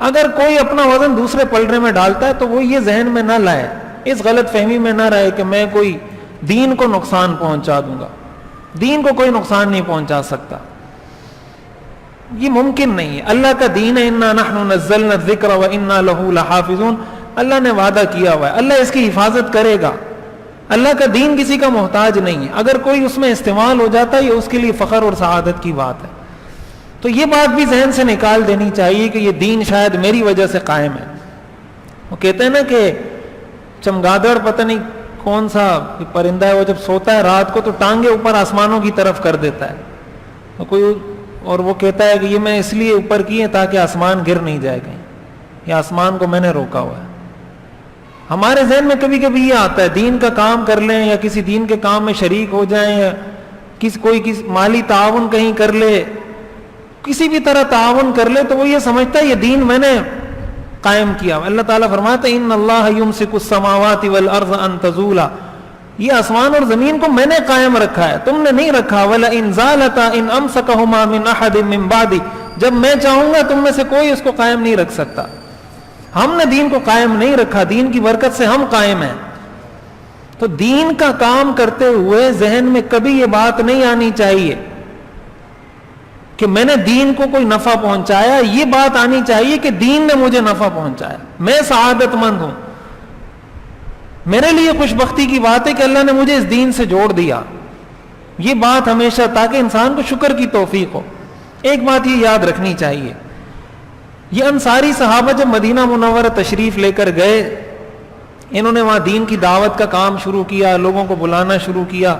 اگر کوئی اپنا وزن دوسرے پلڑے میں ڈالتا ہے تو وہ یہ ذہن میں نہ لائے, اس غلط فہمی میں نہ رہے کہ میں کوئی دین کو نقصان پہنچا دوں گا. دین کو کوئی نقصان نہیں پہنچا سکتا, یہ ممکن نہیں ہے. اللہ کا دین ہے, انا نحن نزلنا الذکر وانا لہ لحافظون. اللہ نے وعدہ کیا ہوا ہے, اللہ اس کی حفاظت کرے گا. اللہ کا دین کسی کا محتاج نہیں ہے. اگر کوئی اس میں استعمال ہو جاتا ہے یہ اس کے لیے فخر اور سعادت کی بات ہے. تو یہ بات بھی ذہن سے نکال دینی چاہیے کہ یہ دین شاید میری وجہ سے قائم ہے. وہ کہتے ہیں نا کہ چمگادڑ پتہ نہیں کون سا پرندہ ہے, وہ جب سوتا ہے رات کو تو ٹانگیں اوپر آسمانوں کی طرف کر دیتا ہے کوئی, اور وہ کہتا ہے کہ یہ میں اس لیے اوپر کی ہے تاکہ آسمان گر نہیں جائے کہیں, یہ آسمان کو میں نے روکا ہوا ہے. ہمارے ذہن میں کبھی کبھی یہ آتا ہے دین کا کام کر لیں یا کسی دین کے کام میں شریک ہو جائیں یا کوئی مالی تعاون کہیں کر لے, کسی بھی طرح تعاون کر لے تو وہ یہ سمجھتا ہے یہ دین میں نے قائم کیا. اللہ تعالیٰ فرماتا ہے ان اللہ یمسک السماوات والارض ان تزولا, یہ آسمان اور زمین کو میں نے قائم رکھا ہے, تم نے نہیں رکھا. ولئن زالتا ان امسکہما من احد من بعدی, جب میں چاہوں گا تم میں سے کوئی اس کو قائم نہیں رکھ سکتا. ہم نے دین کو قائم نہیں رکھا, دین کی برکت سے ہم قائم ہیں. تو دین کا کام کرتے ہوئے ذہن میں کبھی یہ بات نہیں آنی چاہیے کہ میں نے دین کو کوئی نفع پہنچایا. یہ بات آنی چاہیے کہ دین نے مجھے نفع پہنچایا, میں سعادت مند ہوں, میرے لیے خوش بختی کی بات ہے کہ اللہ نے مجھے اس دین سے جوڑ دیا. یہ بات ہمیشہ, تاکہ انسان کو شکر کی توفیق ہو. ایک بات یہ یاد رکھنی چاہیے, یہ انصاری صحابہ جب مدینہ منورہ تشریف لے کر گئے, انہوں نے وہاں دین کی دعوت کا کام شروع کیا, لوگوں کو بلانا شروع کیا.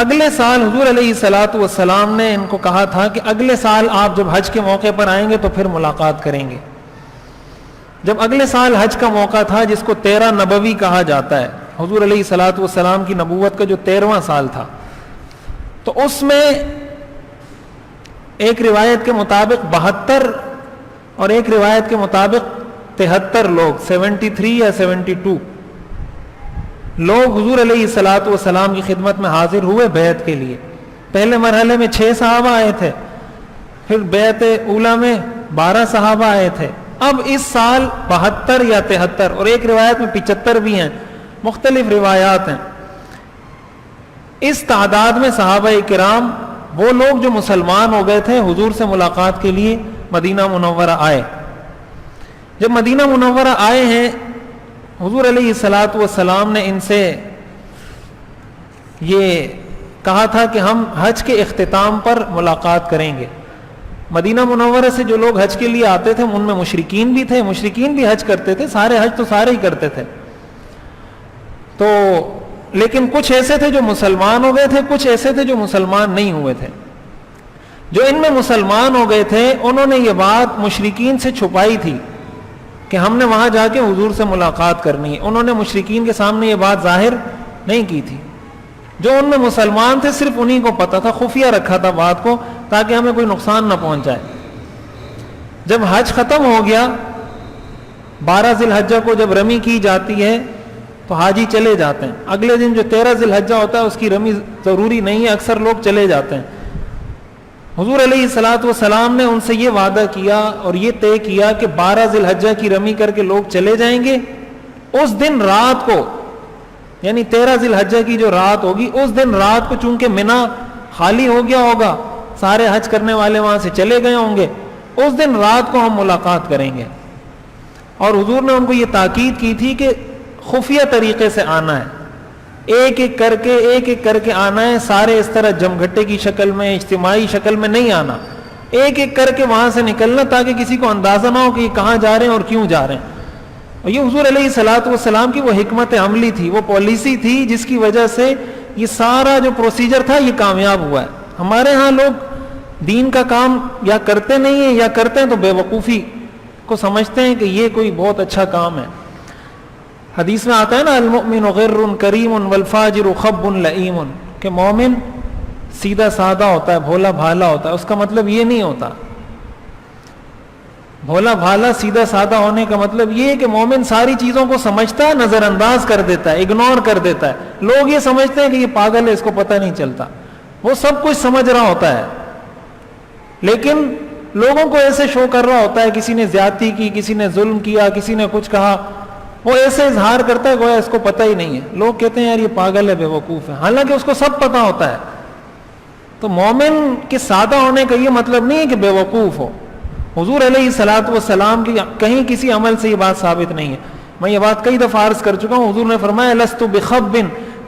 اگلے سال حضور علیہ الصلوۃ والسلام نے ان کو کہا تھا کہ اگلے سال آپ جب حج کے موقع پر آئیں گے تو پھر ملاقات کریں گے. جب اگلے سال حج کا موقع تھا جس کو 13 نبوی کہا جاتا ہے, حضور علیہ الصلوۃ والسلام کی نبوت کا جو 13واں سال تھا, تو اس میں ایک روایت کے مطابق 72 اور ایک روایت کے مطابق 73 لوگ, 73 یا 72 لوگ حضور علیہ الصلوۃ والسلام کی خدمت میں حاضر ہوئے بیعت کے لیے. پہلے مرحلے میں 6 صحابہ آئے تھے, پھر بیعت اولیٰ میں 12 صحابہ آئے تھے. اب اس سال 72 یا 73 اور ایک روایت میں 75 بھی ہیں, مختلف روایات ہیں. اس تعداد میں صحابہ کرام وہ لوگ جو مسلمان ہو گئے تھے حضور سے ملاقات کے لیے مدینہ منورہ آئے. جب مدینہ منورہ آئے ہیں, حضور علیہ الصلوۃ والسلام نے ان سے یہ کہا تھا کہ ہم حج کے اختتام پر ملاقات کریں گے. مدینہ منورہ سے جو لوگ حج کے لیے آتے تھے ان میں مشرکین بھی تھے, مشرکین بھی حج کرتے تھے, سارے حج تو سارے ہی کرتے تھے. تو لیکن کچھ ایسے تھے جو مسلمان ہو گئے تھے, کچھ ایسے تھے جو مسلمان نہیں ہوئے تھے. جو ان میں مسلمان ہو گئے تھے انہوں نے یہ بات مشرکین سے چھپائی تھی کہ ہم نے وہاں جا کے حضور سے ملاقات کرنی ہے. انہوں نے مشرکین کے سامنے یہ بات ظاہر نہیں کی تھی. جو ان میں مسلمان تھے صرف انہی کو پتا تھا, خفیہ رکھا تھا بات کو تاکہ ہمیں کوئی نقصان نہ پہنچائے. جب حج ختم ہو گیا, 12 ذی الحجہ کو جب رمی کی جاتی ہے تو حاجی چلے جاتے ہیں. اگلے دن جو 13 ذی الحجہ ہوتا ہے اس کی رمی ضروری نہیں ہے, اکثر لوگ چلے جاتے ہیں. حضور علیہ الصلوۃ والسلام نے ان سے یہ وعدہ کیا اور یہ طے کیا کہ 12 ذی الحجہ کی رمی کر کے لوگ چلے جائیں گے. اس دن رات کو, یعنی 13 ذی الحجہ کی جو رات ہوگی, اس دن رات کو چونکہ منی خالی ہو گیا ہوگا, سارے حج کرنے والے وہاں سے چلے گئے ہوں گے, اس دن رات کو ہم ملاقات کریں گے. اور حضور نے ان کو یہ تاکید کی تھی کہ خفیہ طریقے سے آنا ہے, ایک ایک کر کے آنا ہے. سارے اس طرح جمگھٹے کی شکل میں, اجتماعی شکل میں نہیں آنا, ایک ایک کر کے وہاں سے نکلنا تاکہ کسی کو اندازہ نہ ہو کہ یہ کہاں جا رہے ہیں اور کیوں جا رہے ہیں. اور یہ حضور علیہ الصلوۃ والسلام کی وہ حکمت عملی تھی، وہ پالیسی تھی جس کی وجہ سے یہ سارا جو پروسیجر تھا یہ کامیاب ہوا ہے۔ ہمارے ہاں لوگ دین کا کام یا کرتے نہیں ہیں یا کرتے ہیں تو بے وقوفی کو سمجھتے ہیں کہ یہ کوئی بہت اچھا کام ہے۔ حدیث میں آتا ہے نا المؤمن غر کریم والفاجر خب لئیم، کہ مومن سیدھا سادہ ہوتا ہے، بھولا بھالا ہوتا ہے۔ اس کا مطلب یہ نہیں ہوتا، بھولا بھالا سیدھا سادہ ہونے کا مطلب یہ ہے کہ مومن ساری چیزوں کو سمجھتا ہے، نظر انداز کر دیتا ہے، اگنور کر دیتا ہے۔ لوگ یہ سمجھتے ہیں کہ یہ پاگل ہے، اس کو پتہ نہیں چلتا، وہ سب کچھ سمجھ رہا ہوتا ہے، لیکن لوگوں کو ایسے شو کر رہا ہوتا ہے، کسی نے زیادتی کی، کسی نے ظلم کیا، کسی نے کچھ کہا، وہ ایسے اظہار کرتا ہے گویا اس کو پتہ ہی نہیں ہے۔ لوگ کہتے ہیں یار یہ پاگل ہے، بے وقوف ہے، حالانکہ اس کو سب پتہ ہوتا ہے۔ تو مومن کے سادہ ہونے کا یہ مطلب نہیں ہے کہ بے وقوف ہو۔ حضور علیہ الصلوۃ والسلام کی کہیں کسی عمل سے یہ بات ثابت نہیں ہے۔ میں یہ بات کئی دفعہ عرض کر چکا ہوں، حضور نے فرمایا لست بخب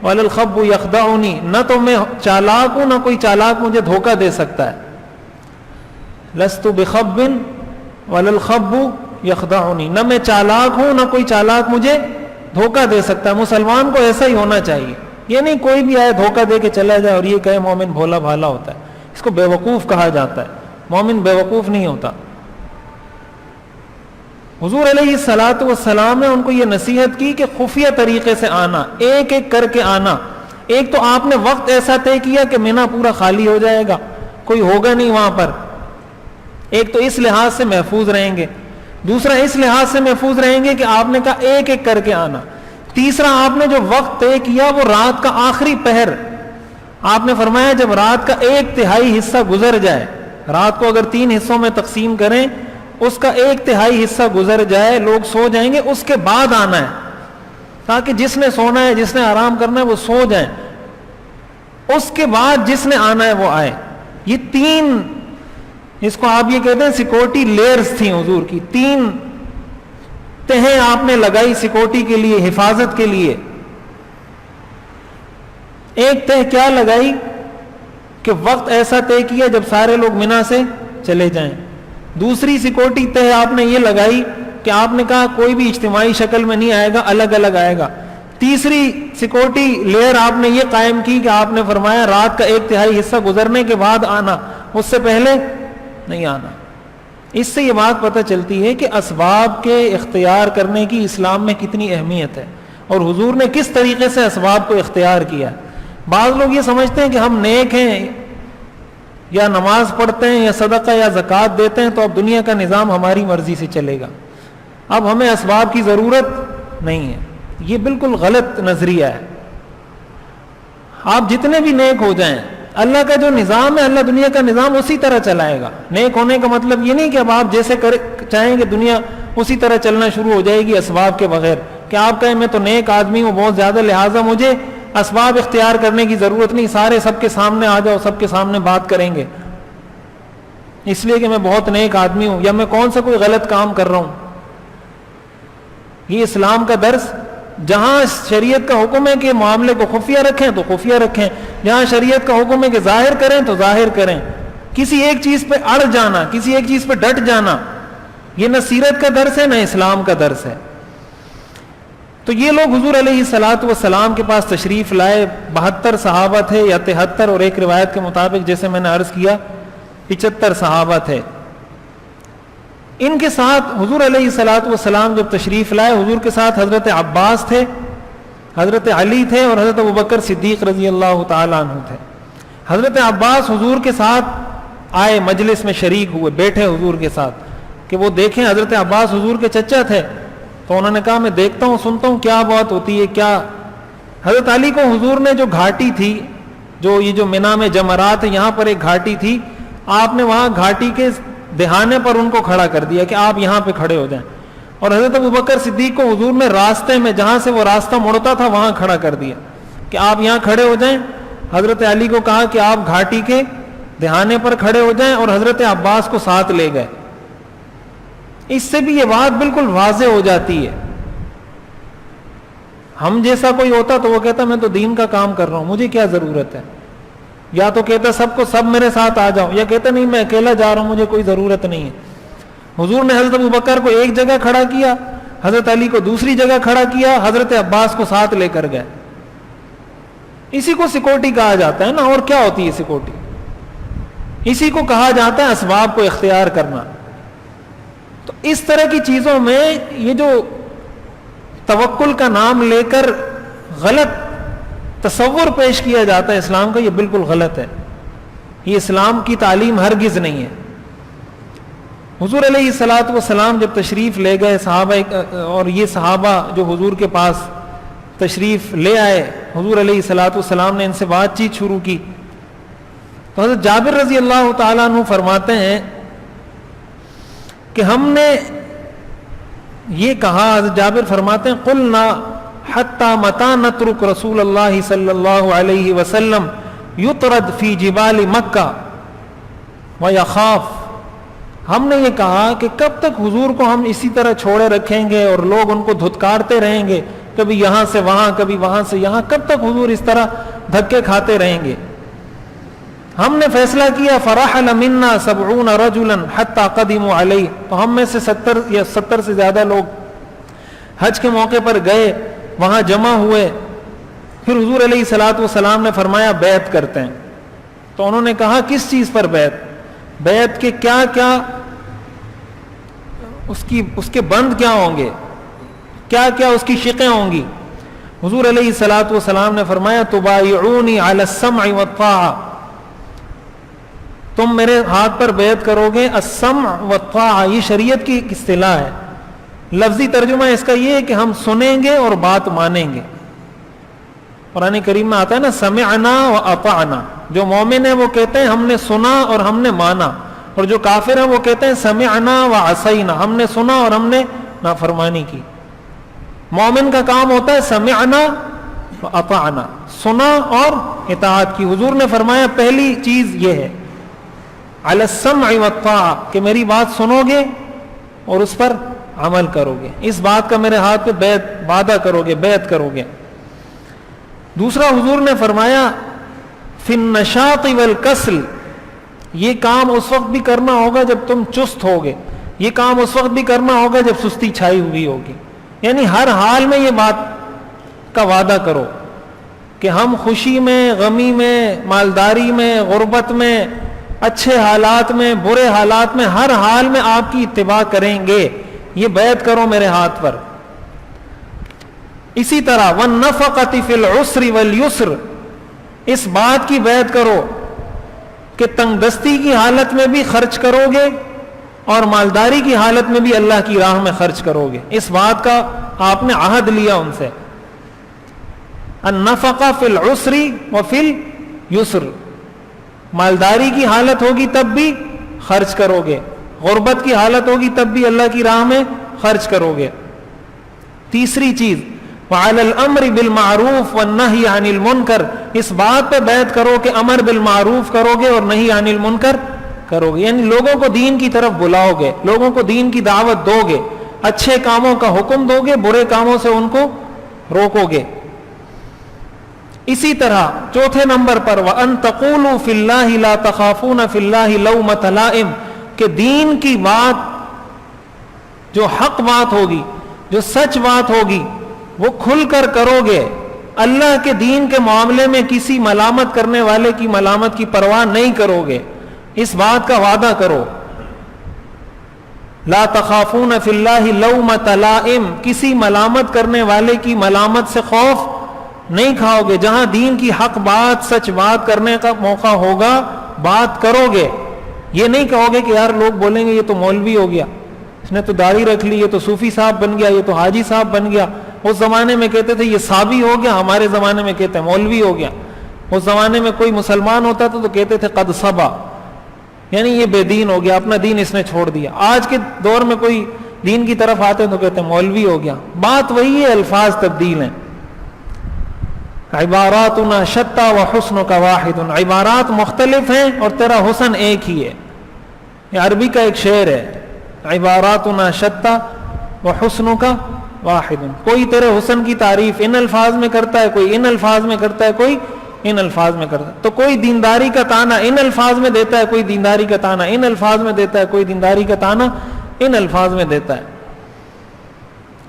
ولا الخب یخدعنی، نہ تو میں چالاک ہوں نہ کوئی چالاک مجھے دھوکہ دے سکتا ہے۔ لست بخب ولا الخب یخدعنی، نہ میں چالاک ہوں نہ کوئی چالاک مجھے دھوکہ دے سکتا ہے۔ مسلمان کو ایسا ہی ہونا چاہیے، یہ نہیں کوئی بھی آئے دھوکہ دے کے چلا جائے اور یہ کہے مومن بھولا بھالا ہوتا ہے، اس کو بے وقوف کہا جاتا ہے۔ مومن بے وقوف نہیں ہوتا۔ حضور علیہ الصلوۃ والسلام نے ان کو یہ نصیحت کی کہ خفیہ طریقے سے آنا، ایک ایک کر کے آنا۔ ایک تو آپ نے وقت ایسا طے کیا کہ منی پورا خالی ہو جائے گا، کوئی ہوگا نہیں وہاں پر، ایک تو اس لحاظ سے محفوظ رہیں گے، دوسرا اس لحاظ سے محفوظ رہیں گے کہ آپ نے کہا ایک ایک کر کے آنا، تیسرا آپ نے جو وقت طے کیا وہ رات کا آخری پہر، آپ نے فرمایا جب رات کا 1/3 حصہ گزر جائے، رات کو اگر 3 حصوں میں تقسیم کریں، اس کا 1/3 حصہ گزر جائے، لوگ سو جائیں گے، اس کے بعد آنا ہے، تاکہ جس نے سونا ہے جس نے آرام کرنا ہے وہ سو جائیں، اس کے بعد جس نے آنا ہے وہ آئے۔ یہ 3، اس کو آپ یہ کہتے ہیں سیکورٹی لیئرز تھیں حضور کی، 3 تہیں آپ نے لگائی سیکورٹی کے لیے، حفاظت کے لیے۔ ایک تہ کیا لگائی کہ وقت ایسا طے کیا جب سارے لوگ منی سے چلے جائیں۔ دوسری سیکورٹی تہ آپ نے یہ لگائی کہ آپ نے کہا کوئی بھی اجتماعی شکل میں نہیں آئے گا، الگ الگ آئے گا۔ تیسری سیکورٹی لیئر آپ نے یہ قائم کی کہ آپ نے فرمایا رات کا 1/3 حصہ گزرنے کے بعد آنا، اس سے پہلے نہیں آنا۔ اس سے یہ بات پتہ چلتی ہے کہ اسباب کے اختیار کرنے کی اسلام میں کتنی اہمیت ہے، اور حضور نے کس طریقے سے اسباب کو اختیار کیا۔ بعض لوگ یہ سمجھتے ہیں کہ ہم نیک ہیں یا نماز پڑھتے ہیں یا صدقہ یا زکوٰۃ دیتے ہیں تو اب دنیا کا نظام ہماری مرضی سے چلے گا، اب ہمیں اسباب کی ضرورت نہیں ہے۔ یہ بالکل غلط نظریہ ہے۔ آپ جتنے بھی نیک ہو جائیں، اللہ کا جو نظام ہے، اللہ دنیا کا نظام اسی طرح چلائے گا۔ نیک ہونے کا مطلب یہ نہیں کہ اب آپ جیسے چاہیں گے دنیا اسی طرح چلنا شروع ہو جائے گی اسباب کے بغیر، کہ آپ کہیں میں تو نیک آدمی ہوں بہت زیادہ، لہٰذا مجھے اسباب اختیار کرنے کی ضرورت نہیں، سارے سب کے سامنے آ جاؤ، سب کے سامنے بات کریں گے اس لیے کہ میں بہت نیک آدمی ہوں، یا میں کون سا کوئی غلط کام کر رہا ہوں۔ یہ اسلام کا درس، جہاں شریعت کا حکم ہے کہ معاملے کو خفیہ رکھیں تو خفیہ رکھیں، جہاں شریعت کا حکم ہے کہ ظاہر کریں تو ظاہر کریں۔ کسی ایک چیز پہ اڑ جانا، کسی ایک چیز پہ ڈٹ جانا، یہ نہ سیرت کا درس ہے نہ اسلام کا درس ہے۔ تو یہ لوگ حضور علیہ الصلوۃ والسلام کے پاس تشریف لائے، 72 صحابہ تھے یا 73، اور ایک روایت کے مطابق جیسے میں نے عرض کیا 75 صحابہ تھے۔ ان کے ساتھ حضور علیہ الصلوۃ والسلام جب تشریف لائے، حضور کے ساتھ حضرت عباس تھے، حضرت علی تھے، اور حضرت ابوبکر صدیق رضی اللہ تعالیٰ عنہ تھے۔ حضرت عباس حضور کے ساتھ آئے، مجلس میں شریک ہوئے، بیٹھے حضور کے ساتھ کہ وہ دیکھیں۔ حضرت عباس حضور کے چچا تھے، تو انہوں نے کہا میں دیکھتا ہوں، سنتا ہوں کیا بات ہوتی ہے کیا۔ حضرت علی کو حضور نے جو گھاٹی تھی، جو یہ جو منی میں جمرات ہے، یہاں پر ایک گھاٹی تھی، آپ نے وہاں گھاٹی کے دہانے پر ان کو کھڑا کر دیا کہ آپ یہاں پہ کھڑے ہو جائیں، اور حضرت ابوبکر صدیق کو حضور نے راستے میں، جہاں سے وہ راستہ مڑتا تھا، وہاں کھڑا کر دیا کہ آپ یہاں کھڑے ہو جائیں۔ حضرت علی کو کہا کہ آپ گھاٹی کے دہانے پر کھڑے ہو جائیں، اور حضرت عباس کو ساتھ لے گئے۔ اس سے بھی یہ بات بالکل واضح ہو جاتی ہے۔ ہم جیسا کوئی ہوتا تو وہ کہتا میں تو دین کا کام کر رہا ہوں، مجھے کیا ضرورت ہے، یا تو کہتا سب میرے ساتھ آ جاؤ، یا کہتا نہیں میں اکیلا جا رہا ہوں، مجھے کوئی ضرورت نہیں ہے۔ حضور نے حضرت ابوبکر کو ایک جگہ کھڑا کیا، حضرت علی کو دوسری جگہ کھڑا کیا, حضرت عباس کو ساتھ لے کر گئے. اسی کو سیکورٹی کہا جاتا ہے نا, اور کیا ہوتی ہے سیکورٹی؟ اسی کو کہا جاتا ہے اسباب کو اختیار کرنا. تو اس طرح کی چیزوں میں یہ جو توکل کا نام لے کر غلط تصور پیش کیا جاتا ہے اسلام کا, یہ بالکل غلط ہے. یہ اسلام کی تعلیم ہرگز نہیں ہے. حضور علیہ الصلوۃ والسلام جب تشریف لے گئے صحابہ, اور یہ صحابہ جو حضور کے پاس تشریف لے آئے, حضور علیہ الصلوۃ والسلام نے ان سے بات چیت شروع کی. تو حضرت جابر رضی اللہ تعالیٰ عنہ فرماتے ہیں کہ ہم نے یہ کہا, حضرت جابر فرماتے ہیں قلنا حتی متی نترک رسول اللہ صلی اللہ علیہ وسلم یطرد فی جبال مکہ ویخاف. ہم نے یہ کہا کہ کب تک حضور کو ہم اسی طرح چھوڑے رکھیں گے اور لوگ ان کو دھتکارتے رہیں گے, کبھی یہاں سے وہاں کبھی وہاں سے یہاں, کب تک حضور اس طرح دھکے کھاتے رہیں گے؟ ہم نے فیصلہ کیا فرحل منا 70 رجلا حتى قدموا علیہ. تو ہم میں سے 70 سے زیادہ لوگ حج کے موقع پر گئے, وہاں جمع ہوئے. پھر حضور علیہ الصلوۃ والسلام نے فرمایا بیعت کرتے ہیں. تو انہوں نے کہا کس چیز پر بیعت؟ بیعت کے کیا کیا اس کے بند کیا ہوں گے, کیا کیا اس کی شقیں ہوں گی؟ حضور علیہ الصلوۃ والسلام نے فرمایا تبایعونی علی السمع والطاعہ, تم میرے ہاتھ پر بیعت کرو گے. السمع والطاعہ یہ شریعت کی اصطلاح ہے. لفظی ترجمہ اس کا یہ ہے کہ ہم سنیں گے اور بات مانیں گے. قرآن کریم میں آتا ہے نا سمعنا واطعنا. جو مومن ہے وہ کہتے ہیں ہم نے سنا اور ہم نے مانا, اور جو کافر ہیں وہ کہتے ہیں سمعنا وعصینا, ہم نے سنا اور ہم نے نافرمانی کی. مومن کا کام ہوتا ہے سمعنا واطعنا, سنا اور اطاعت کی. حضور نے فرمایا پہلی چیز یہ ہے علی السمع والطاعہ, کہ میری بات سنو گے اور اس پر عمل کرو گے. اس بات کا میرے ہاتھ پہ وعدہ کرو گے, بیعت کرو گے. دوسرا حضور نے فرمایا فی النشاط والکسل, یہ کام اس وقت بھی کرنا ہوگا جب تم چست ہوگے, یہ کام اس وقت بھی کرنا ہوگا جب سستی چھائی ہوئی ہوگی. یعنی ہر حال میں یہ بات کا وعدہ کرو کہ ہم خوشی میں, غمی میں, مالداری میں, غربت میں, اچھے حالات میں, برے حالات میں, ہر حال میں آپ کی اتباع کریں گے. یہ بیعت کرو میرے ہاتھ پر. اسی طرح والنفقۃ فی العسر والیسر, اس بات کی بیعت کرو کہ تنگ دستی کی حالت میں بھی خرچ کرو گے اور مالداری کی حالت میں بھی اللہ کی راہ میں خرچ کرو گے. اس بات کا آپ نے عہد لیا ان سے. النفقہ فی العسر وفی الیسر, مالداری کی حالت ہوگی تب بھی خرچ کرو گے, غربت کی حالت ہوگی تب بھی اللہ کی راہ میں خرچ کرو گے. تیسری چیز وعلی الامر بالمعروف والنہی عن المنکر, اس بات پہ بیعت کرو کہ امر بالمعروف کرو گے اور نہی عن المنکر کرو گے. یعنی لوگوں کو دین کی طرف بلاؤ گے, لوگوں کو دین کی دعوت دو گے, اچھے کاموں کا حکم دو گے, برے کاموں سے ان کو روکو گے. اسی طرح چوتھے نمبر پر وَأَن تَقُولُوا فِي اللَّهِ لَا تَخَافُونَ فِي اللَّهِ لَوْمَةَ لَائِمٍ, کہ دین کی بات جو حق بات ہوگی, جو سچ بات ہوگی, وہ کھل کر کرو گے. اللہ کے دین کے معاملے میں کسی ملامت کرنے والے کی ملامت کی پرواہ نہیں کرو گے. اس بات کا وعدہ کرو. لا تخافون فی اللہ لومۃ لائم, کسی ملامت کرنے والے کی ملامت سے خوف نہیں کھاؤ گے. جہاں دین کی حق بات, سچ بات کرنے کا موقع ہوگا بات کرو گے. یہ نہیں کہو گے کہ یار لوگ بولیں گے یہ تو مولوی ہو گیا, اس نے تو داڑھی رکھ لی, یہ تو صوفی صاحب بن گیا, یہ تو حاجی صاحب بن گیا. اس زمانے میں کہتے تھے یہ صابی ہو گیا, ہمارے زمانے میں کہتے ہیں مولوی ہو گیا. اس زمانے میں کوئی مسلمان ہوتا تھا تو کہتے تھے قد صبا, یعنی یہ بے دین ہو گیا, اپنا دین اس نے چھوڑ دیا. آج کے دور میں کوئی دین کی طرف آتے ہیں تو کہتے ہیں مولوی ہو گیا. بات وہی ہے, الفاظ تبدیل ہیں. عباراتنا شتیٰ وحسنک واحد, عبارات مختلف ہیں اور تیرا حسن ایک ہی ہے. یہ عربی کا ایک شعر ہے, عباراتنا شتیٰ وحسنک واحد. کوئی تیرے حسن کی تعریف ان الفاظ میں کرتا ہے, کوئی ان الفاظ میں کرتا ہے, کوئی ان الفاظ میں کرتا ہے. تو کوئی دینداری کا تانا ان الفاظ میں دیتا ہے, کوئی دینداری کا تانا ان الفاظ میں دیتا ہے, کوئی دینداری کا تانا ان الفاظ میں دیتا ہے.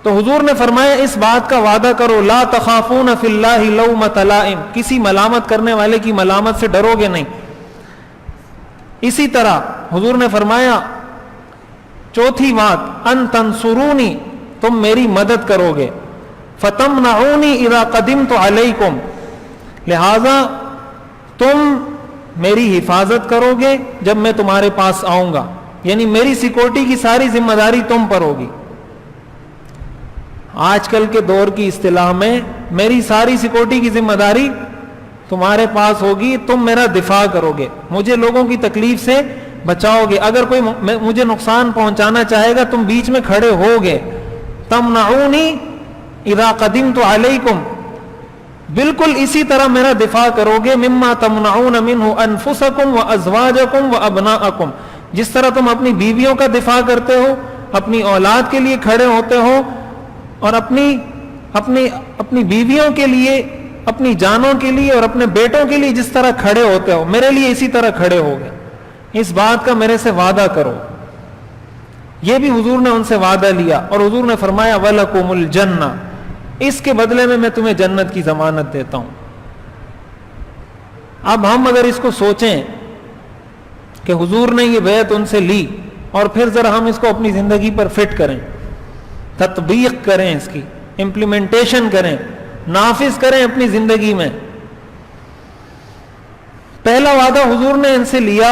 تو حضور نے فرمایا اس بات کا وعدہ کرو لا تخافون فی اللہ لومۃ لائم، کسی ملامت کرنے والے کی ملامت سے ڈرو گے نہیں. اسی طرح حضور نے فرمایا چوتھی بات ان تنصرونی، تم میری مدد کرو گے، فتمنعونی اذا قدمت علیکم، لہذا تم میری حفاظت کرو گے جب میں تمہارے پاس آؤں گا، یعنی میری سیکورٹی کی ساری ذمہ داری تم پر ہوگی. آج کل کے دور کی اصطلاح میں میری ساری سیکورٹی کی ذمہ داری تمہارے پاس ہوگی، تم میرا دفاع کرو گے، مجھے لوگوں کی تکلیف سے بچاؤ گے، اگر کوئی مجھے نقصان پہنچانا چاہے گا تم بیچ میں کھڑے ہوگے. تمنعونی اذا قدمت علیکم، بالکل اسی طرح میرا دفاع کرو گے، مما تمنعون منہ انفسکم وازواجکم وابناءکم، جس طرح تم اپنی بیویوں کا دفاع کرتے ہو، اپنی اولاد کے لیے کھڑے ہوتے ہو، اور اپنی بیویوں کے لیے، اپنی جانوں کے لیے اور اپنے بیٹوں کے لیے جس طرح کھڑے ہوتے ہو، میرے لیے اسی طرح کھڑے ہو گئے. اس بات کا میرے سے وعدہ کرو. یہ بھی حضور نے ان سے وعدہ لیا، اور حضور نے فرمایا وَلَكُمُ الْجَنَّةُ، اس کے بدلے میں تمہیں جنت کی ضمانت دیتا ہوں. اب ہم اگر اس کو سوچیں کہ حضور نے یہ بیعت ان سے لی، اور پھر ذرا ہم اس کو اپنی زندگی پر فٹ کریں، تطبیق کریں، اس کی امپلیمنٹیشن کریں، نافذ کریں اپنی زندگی میں. پہلا وعدہ حضور نے ان سے لیا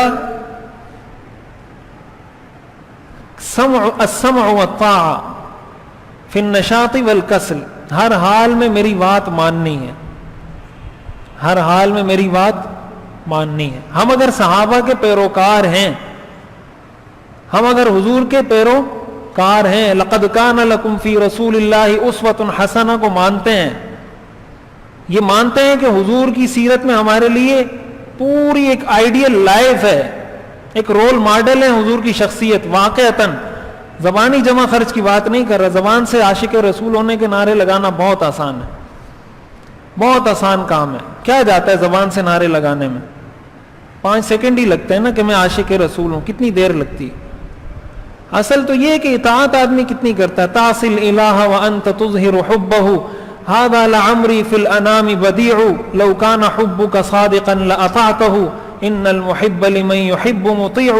السمع والطاعہ فی النشاط والکسل، ہر حال میں میری بات ماننی ہے، ہر حال میں میری بات ماننی ہے. ہم اگر صحابہ کے پیروکار ہیں، ہم اگر حضور کے پیروکار ہیں، لقد کان لکم فی رسول اللہ اسوۃ حسنہ کو مانتے ہیں، یہ مانتے ہیں کہ حضور کی سیرت میں ہمارے لیے پوری ایک آئیڈیل لائف ہے، ایک رول ماڈل ہے حضور کی شخصیت. واقعتاً زبانی جمع خرچ کی بات نہیں کر رہا، زبان سے عاشق رسول ہونے کے نعرے لگانا بہت آسان ہے، بہت آسان کام ہے. کیا جاتا ہے زبان سے نعرے لگانے میں؟ 5 سیکنڈ ہی لگتے ہیں نا کہ میں عاشق رسول ہوں، کتنی دیر لگتی ہے. اصل تو یہ کہ اطاعت آدمی کتنی کرتا ہے. تعصی الالہ وانت تظہر حبہ ھذا لعمری فی الانام بدیع لو کان حبک صادقا لاطعتہ ان المحب لمن یحب مطیع.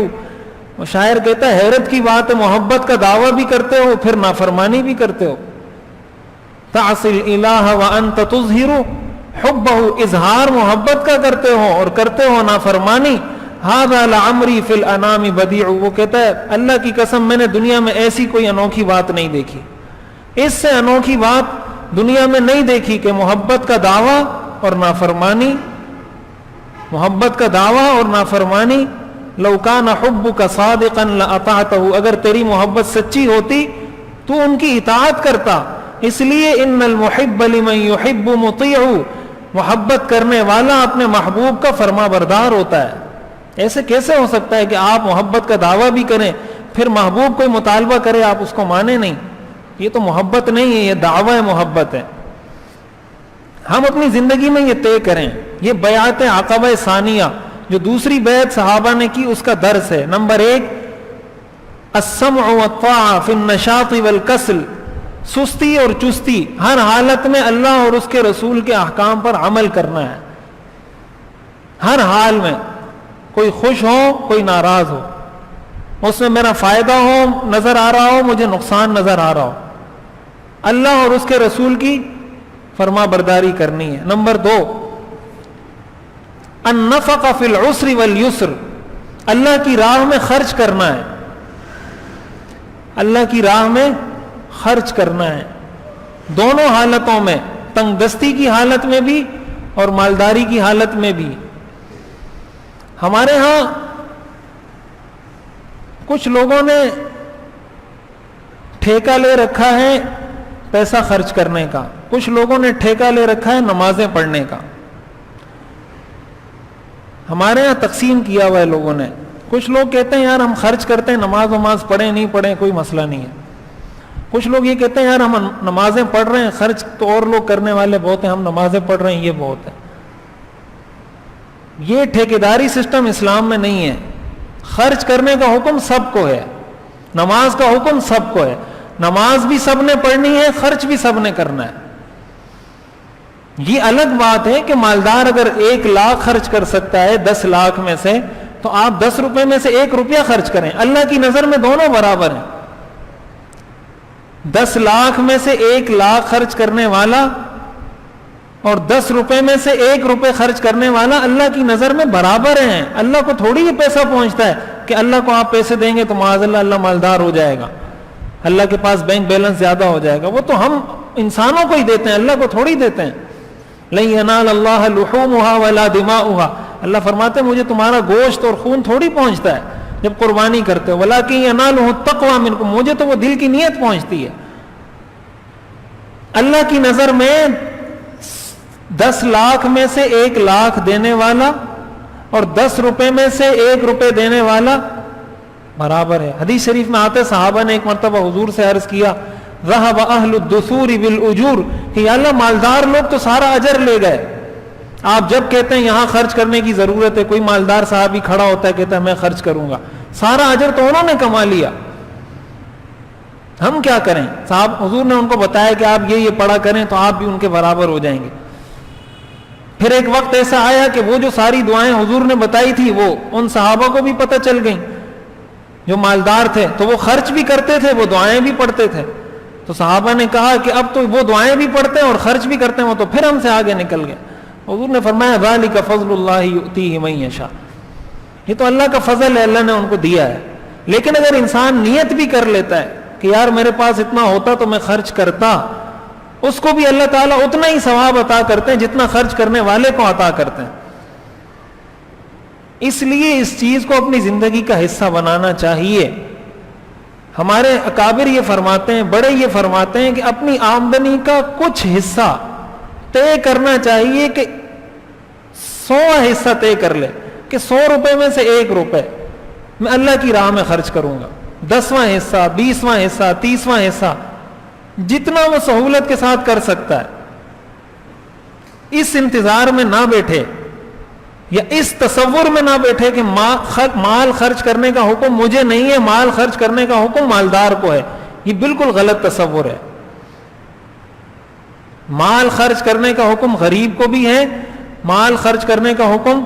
وہ شاعر کہتا ہے حیرت کی بات ہے، محبت کا دعویٰ بھی کرتے ہو پھر نافرمانی بھی کرتے ہو. تعصی الالہ وانت تظہر حبہ، اظہار محبت کا کرتے ہو اور کرتے ہو نافرمانی. ھذا لعمری فی الانام بدیع، وہ کہتا ہے اللہ کی قسم میں نے دنیا میں ایسی کوئی انوکھی بات نہیں دیکھی، اس سے انوکھی بات دنیا میں نہیں دیکھی کہ محبت کا دعویٰ اور نافرمانی، محبت کا دعویٰ اور نافرمانی. لو کان حبک صادقا لاطعتہ، اگر تیری محبت سچی ہوتی تو ان کی اطاعت کرتا. اس لیے ان المحب لمن یحب مطیع، محبت کرنے والا اپنے محبوب کا فرما بردار ہوتا ہے. ایسے کیسے ہو سکتا ہے کہ آپ محبت کا دعویٰ بھی کریں پھر محبوب کوئی مطالبہ کرے آپ اس کو مانیں نہیں؟ یہ تو محبت نہیں ہے، یہ دعویٰ محبت ہے. ہم اپنی زندگی میں یہ طے کریں. یہ بیعت عقبہ ثانیہ جو دوسری بیعت صحابہ نے کی اس کا درس ہے. نمبر 1 السمع والطاعہ فی النشاط والکسل، سستی اور چستی، ہر حالت میں اللہ اور اس کے رسول کے احکام پر عمل کرنا ہے. ہر حال میں، کوئی خوش ہو کوئی ناراض ہو، اس میں میرا فائدہ ہو نظر آ رہا ہو مجھے نقصان نظر آ رہا ہو، اللہ اور اس کے رسول کی فرما برداری کرنی ہے. نمبر 2 النفق فی العسر والیسر، اللہ کی راہ میں خرچ کرنا ہے، اللہ کی راہ میں خرچ کرنا ہے دونوں حالتوں میں، تنگ دستی کی حالت میں بھی اور مالداری کی حالت میں بھی. ہمارے ہاں کچھ لوگوں نے ٹھیکہ لے رکھا ہے پیسہ خرچ کرنے کا، کچھ لوگوں نے ٹھیکہ لے رکھا ہے نمازیں پڑھنے کا. ہمارے ہاں تقسیم کیا ہوا ہے لوگوں نے. کچھ لوگ کہتے ہیں یار ہم خرچ کرتے ہیں، نماز پڑھیں نہیں پڑھیں کوئی مسئلہ نہیں ہے. کچھ لوگ یہ کہتے ہیں یار ہم نمازیں پڑھ رہے ہیں، خرچ تو اور لوگ کرنے والے بہت ہیں، ہم نمازیں پڑھ رہے ہیں یہ بہت ہے. یہ ٹھیکیداری سسٹم اسلام میں نہیں ہے. خرچ کرنے کا حکم سب کو ہے، نماز کا حکم سب کو ہے. نماز بھی سب نے پڑھنی ہے، خرچ بھی سب نے کرنا ہے۔ یہ الگ بات ہے کہ مالدار اگر 1 لاکھ خرچ کر سکتا ہے 10 لاکھ میں سے، تو آپ 10 روپے میں سے 1 روپیہ خرچ کریں، اللہ کی نظر میں دونوں برابر ہیں۔ 10 لاکھ میں سے 1 لاکھ خرچ کرنے والا اور 10 روپے میں سے 1 روپے خرچ کرنے والا اللہ کی نظر میں برابر ہیں۔ اللہ کو تھوڑی یہ پیسہ پہنچتا ہے کہ اللہ کو آپ پیسے دیں گے تو معاذ اللہ مالدار ہو جائے گا، اللہ کے پاس بینک بیلنس زیادہ ہو جائے گا۔ وہ تو ہم انسانوں کو ہی دیتے ہیں، اللہ کو تھوڑی دیتے ہیں۔ لن ینال اللہ لحومها ولا دماؤها، اللہ فرماتے ہیں مجھے تمہارا گوشت اور خون تھوڑی پہنچتا ہے جب قربانی کرتے ہو، ولکن ینالہ التقوی منکم، مجھے تو وہ دل کی نیت پہنچتی ہے۔ اللہ کی نظر میں 10 لاکھ میں سے 1 لاکھ دینے والا اور 10 روپے میں سے 1 روپے دینے والا برابر ہے۔ حدیث شریف میں آتے صحابہ نے ایک مرتبہ حضور سے عرض کیا، ذهب اہل الدثور بالاجور، کہ یا اللہ مالدار لوگ تو سارا اجر لے گئے۔ آپ جب کہتے ہیں یہاں خرچ کرنے کی ضرورت ہے، کوئی مالدار صاحب ہی کھڑا ہوتا ہے کہتا ہے میں خرچ کروں گا، سارا اجر تو انہوں نے کما لیا، ہم کیا کریں؟ صاحب حضور نے ان کو بتایا کہ آپ یہ پڑھا کریں تو آپ بھی ان کے برابر ہو جائیں گے۔ پھر ایک وقت ایسا آیا کہ وہ جو ساری دعائیں حضور نے بتائی تھی وہ ان صحابہ کو بھی پتہ چل گئیں جو مالدار تھے، تو وہ خرچ بھی کرتے تھے، وہ دعائیں بھی پڑھتے تھے۔ تو صحابہ نے کہا کہ اب تو وہ دعائیں بھی پڑھتے ہیں اور خرچ بھی کرتے ہیں، وہ تو پھر ہم سے آگے نکل گئے۔ حضور نے فرمایا ذالک فضل اللہ یؤتیہ من یشاء، یہ تو اللہ کا فضل ہے، اللہ نے ان کو دیا ہے۔ لیکن اگر انسان نیت بھی کر لیتا ہے کہ یار میرے پاس اتنا ہوتا تو میں خرچ کرتا، اس کو بھی اللہ تعالیٰ اتنا ہی ثواب عطا کرتے ہیں جتنا خرچ کرنے والے کو عطا کرتے ہیں۔ اس لیے اس چیز کو اپنی زندگی کا حصہ بنانا چاہیے۔ ہمارے اکابر یہ فرماتے ہیں، بڑے یہ فرماتے ہیں کہ اپنی آمدنی کا کچھ حصہ طے کرنا چاہیے، کہ 100 حصہ طے کر لے کہ 100 روپے میں سے 1 روپے میں اللہ کی راہ میں خرچ کروں گا، 10واں حصہ، 20واں حصہ، 30واں حصہ، جتنا وہ سہولت کے ساتھ کر سکتا ہے۔ اس انتظار میں نہ بیٹھے یا اس تصور میں نہ بیٹھے کہ مال خرچ کرنے کا حکم مجھے نہیں ہے، مال خرچ کرنے کا حکم مالدار کو ہے۔ یہ بالکل غلط تصور ہے۔ مال خرچ کرنے کا حکم غریب کو بھی ہے، مال خرچ کرنے کا حکم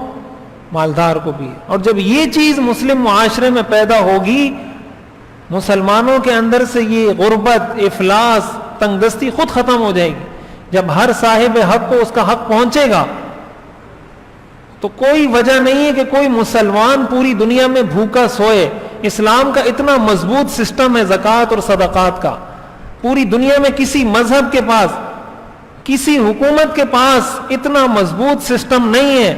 مالدار کو بھی ہے۔ اور جب یہ چیز مسلم معاشرے میں پیدا ہوگی، مسلمانوں کے اندر سے یہ غربت، افلاس، تنگ دستی خود ختم ہو جائے گی۔ جب ہر صاحب حق کو اس کا حق پہنچے گا تو کوئی وجہ نہیں ہے کہ کوئی مسلمان پوری دنیا میں بھوکا سوئے۔ اسلام کا اتنا مضبوط سسٹم ہے زکوٰۃ اور صدقات کا، پوری دنیا میں کسی مذہب کے پاس، کسی حکومت کے پاس اتنا مضبوط سسٹم نہیں ہے